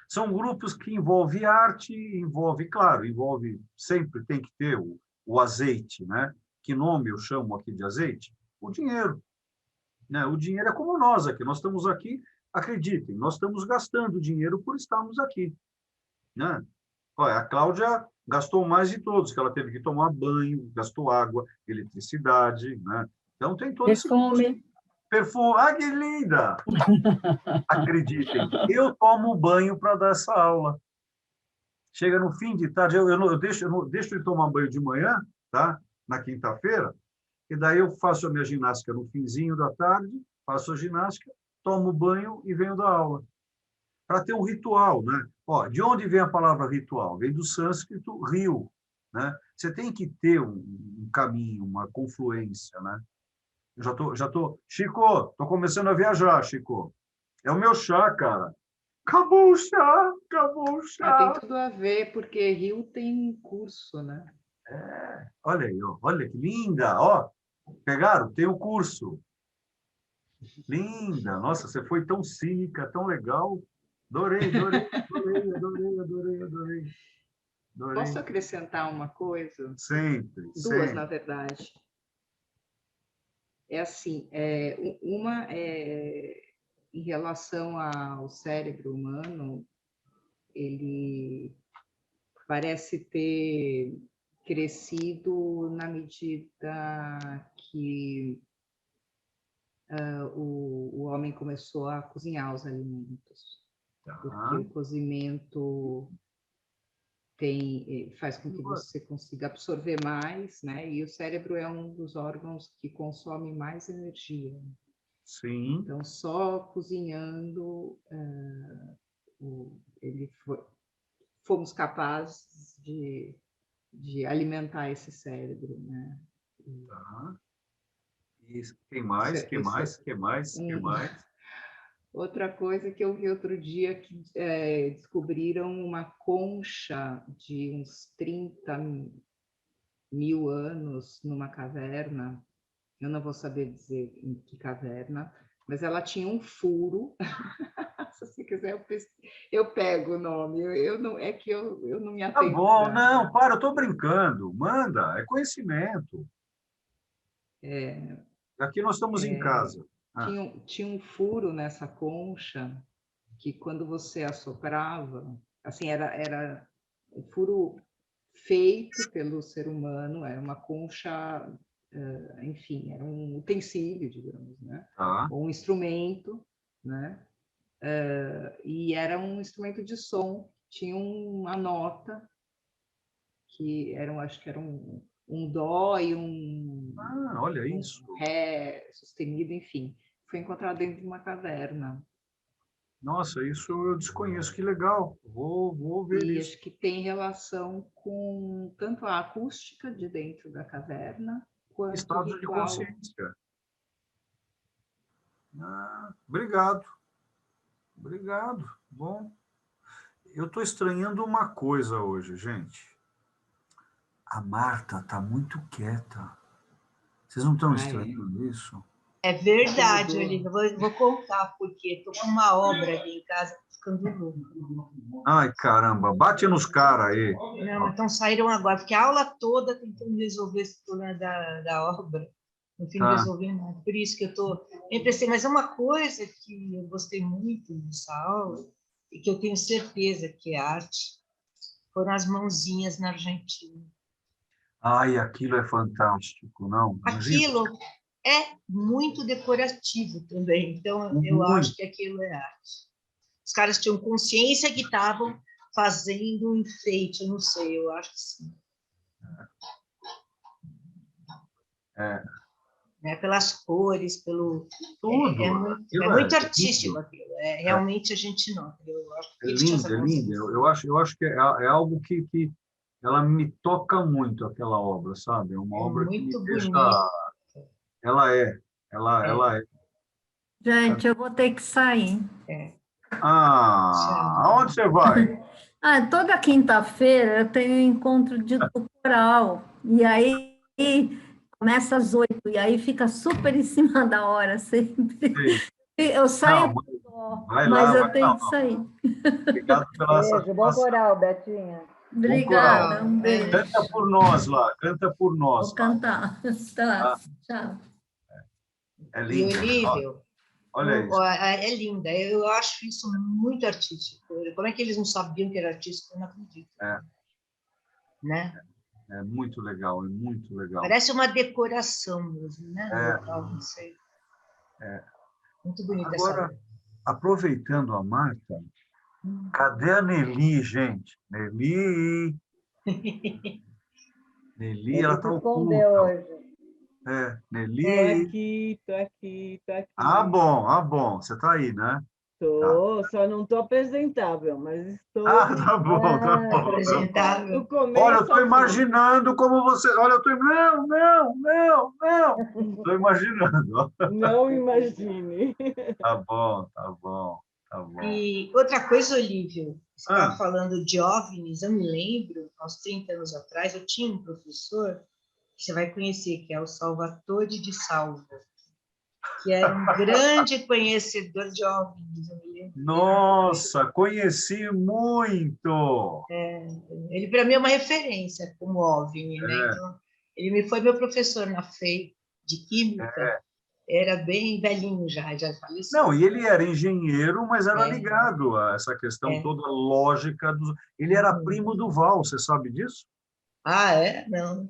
São grupos que envolvem arte, sempre tem que ter o azeite, né? Que nome eu chamo aqui de azeite? O dinheiro. Né? O dinheiro é como nós aqui. Nós estamos aqui, acreditem, nós estamos gastando dinheiro por estarmos aqui. Né? Olha, a Cláudia gastou mais de todos, que ela teve que tomar banho, gastou água, eletricidade, né? Então tem todo Perfume. Perfume. Ah, que linda! Acreditem, eu tomo banho para dar essa aula. Chega no fim de tarde, eu deixo de tomar banho de manhã, tá? Na quinta-feira, e daí eu faço a minha ginástica no finzinho da tarde, faço a ginástica, tomo banho e venho dar aula. Para ter um ritual, né? Ó, de onde vem a palavra ritual? Vem do sânscrito rio, né? Você tem que ter um caminho, uma confluência, né? Eu já tô... Chico, tô começando a viajar, Chico. É o meu chá, cara. Acabou o chá, acabou o chá. Tem tudo a ver, porque Rio tem curso, né? Olha aí, ó, olha que linda, ó. Pegaram? Tem o curso. Linda. Nossa, você foi tão cínica, tão legal. Adorei. Posso acrescentar uma coisa? Sempre. Duas, na verdade. É assim, uma é em relação ao cérebro humano, ele parece ter crescido na medida que o homem começou a cozinhar os alimentos. Porque o cozimento faz com que você consiga absorver mais, né? E o cérebro é um dos órgãos que consome mais energia. Sim. Então, só cozinhando, fomos capazes de alimentar esse cérebro, né? Tá. E quem mais? Outra coisa que eu vi outro dia, que descobriram uma concha de uns 30 mil anos numa caverna. Eu não vou saber dizer em que caverna, mas ela tinha um furo. Se você quiser, eu pego o nome. Eu não me atento. Tá bom, não, para, eu estou brincando. Manda, é conhecimento. Aqui nós estamos em casa. Tinha um furo nessa concha que, quando você assoprava, assim, era um furo feito pelo ser humano, era uma concha, enfim, era um utensílio, digamos, né? Ou um instrumento, né? E era um instrumento de som, tinha uma nota que acho que era um dó e olha isso. ré sustenido, enfim. Foi encontrado dentro de uma caverna. Nossa, isso eu desconheço, que legal. Vou ver e isso. Acho que tem relação com tanto a acústica de dentro da caverna, quanto estado o ritual. De consciência. Obrigado. Bom, eu estou estranhando uma coisa hoje, gente. A Marta está muito quieta. Vocês não estão estranhando isso? É verdade, Olívia. Vou contar, porque estou com uma obra aqui em casa ficando louco. Ai, caramba, bate nos caras aí. Não, então saíram agora, porque a aula toda tentando resolver esse problema da obra. No fim, não resolvi nada. Por isso que eu estou... Emprestei, mas é uma coisa que eu gostei muito dessa aula e que eu tenho certeza que é arte, foram as mãozinhas na Argentina. Ai, aquilo é fantástico, não? Imagina. Aquilo é muito decorativo também, então eu acho que aquilo é arte. Os caras tinham consciência que estavam fazendo um enfeite, eu não sei, eu acho que sim. Pelas cores, pelo... Tudo. É muito artístico aquilo, realmente a gente nota. Eu acho que lindo, é lindo. Eu acho que é algo que ela me toca muito, aquela obra, sabe? É uma obra que me deixa... Ela é. Gente, eu vou ter que sair. Aonde você vai? Toda quinta-feira eu tenho um encontro de coral. E aí começa às 8, e aí fica super em cima da hora sempre. Sim. Eu saio, mas eu tenho que sair. Obrigado pela beijo, bom coral, Betinha. Obrigada, um beijo. Canta por nós lá, canta por nós. Vou cantar. Tá. Tchau. É lindo. E Olívio, olha isso. É linda, eu acho isso muito artístico. Como é que eles não sabiam que era artístico? Eu não acredito. Né? É muito legal, é muito legal. Parece uma decoração mesmo, né? Não sei. Muito bonita agora, essa. Aproveitando a Marta, cadê a Nelly, gente? Nelly, ela está oculta. Hoje. Nelly. Tô aqui. Ah, bom, você está aí, né? Só não estou apresentável, mas estou... tá bom. Apresentável. Olha, eu estou imaginando como você... Olha, eu estou... Não. Estou imaginando. Não imagine. Tá bom. E outra coisa, Olívio, você estava falando de OVNIs, eu me lembro, há uns 30 anos atrás, eu tinha um professor, que você vai conhecer, que é o Salvatore de Salvo, que era um grande conhecedor de OVNIs, eu me lembro. Nossa, conheci muito! Ele, para mim, é uma referência como OVNI, né? Então, ele foi meu professor na FEI de Química, era bem velhinho já faleceu. Não, e ele era engenheiro, mas era ligado a essa questão toda lógica. Ele era primo do Val, você sabe disso? Não.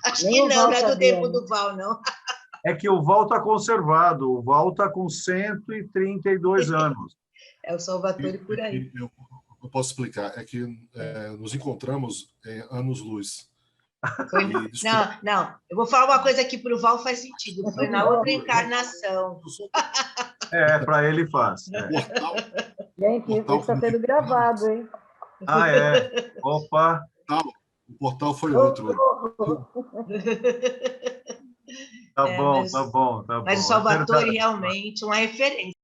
Acho que não é do tempo do Val, não. É que o Val está conservado, o Val está com 132 anos. É o Salvatore por aí. Eu posso explicar, é que nos encontramos em anos-luz. Não, eu vou falar uma coisa que para o Val faz sentido, foi na outra encarnação. Para ele faz. Gente, isso está sendo gravado, hein? Opa! O portal foi outro. Tá bom. Mas o Salvatore realmente uma referência.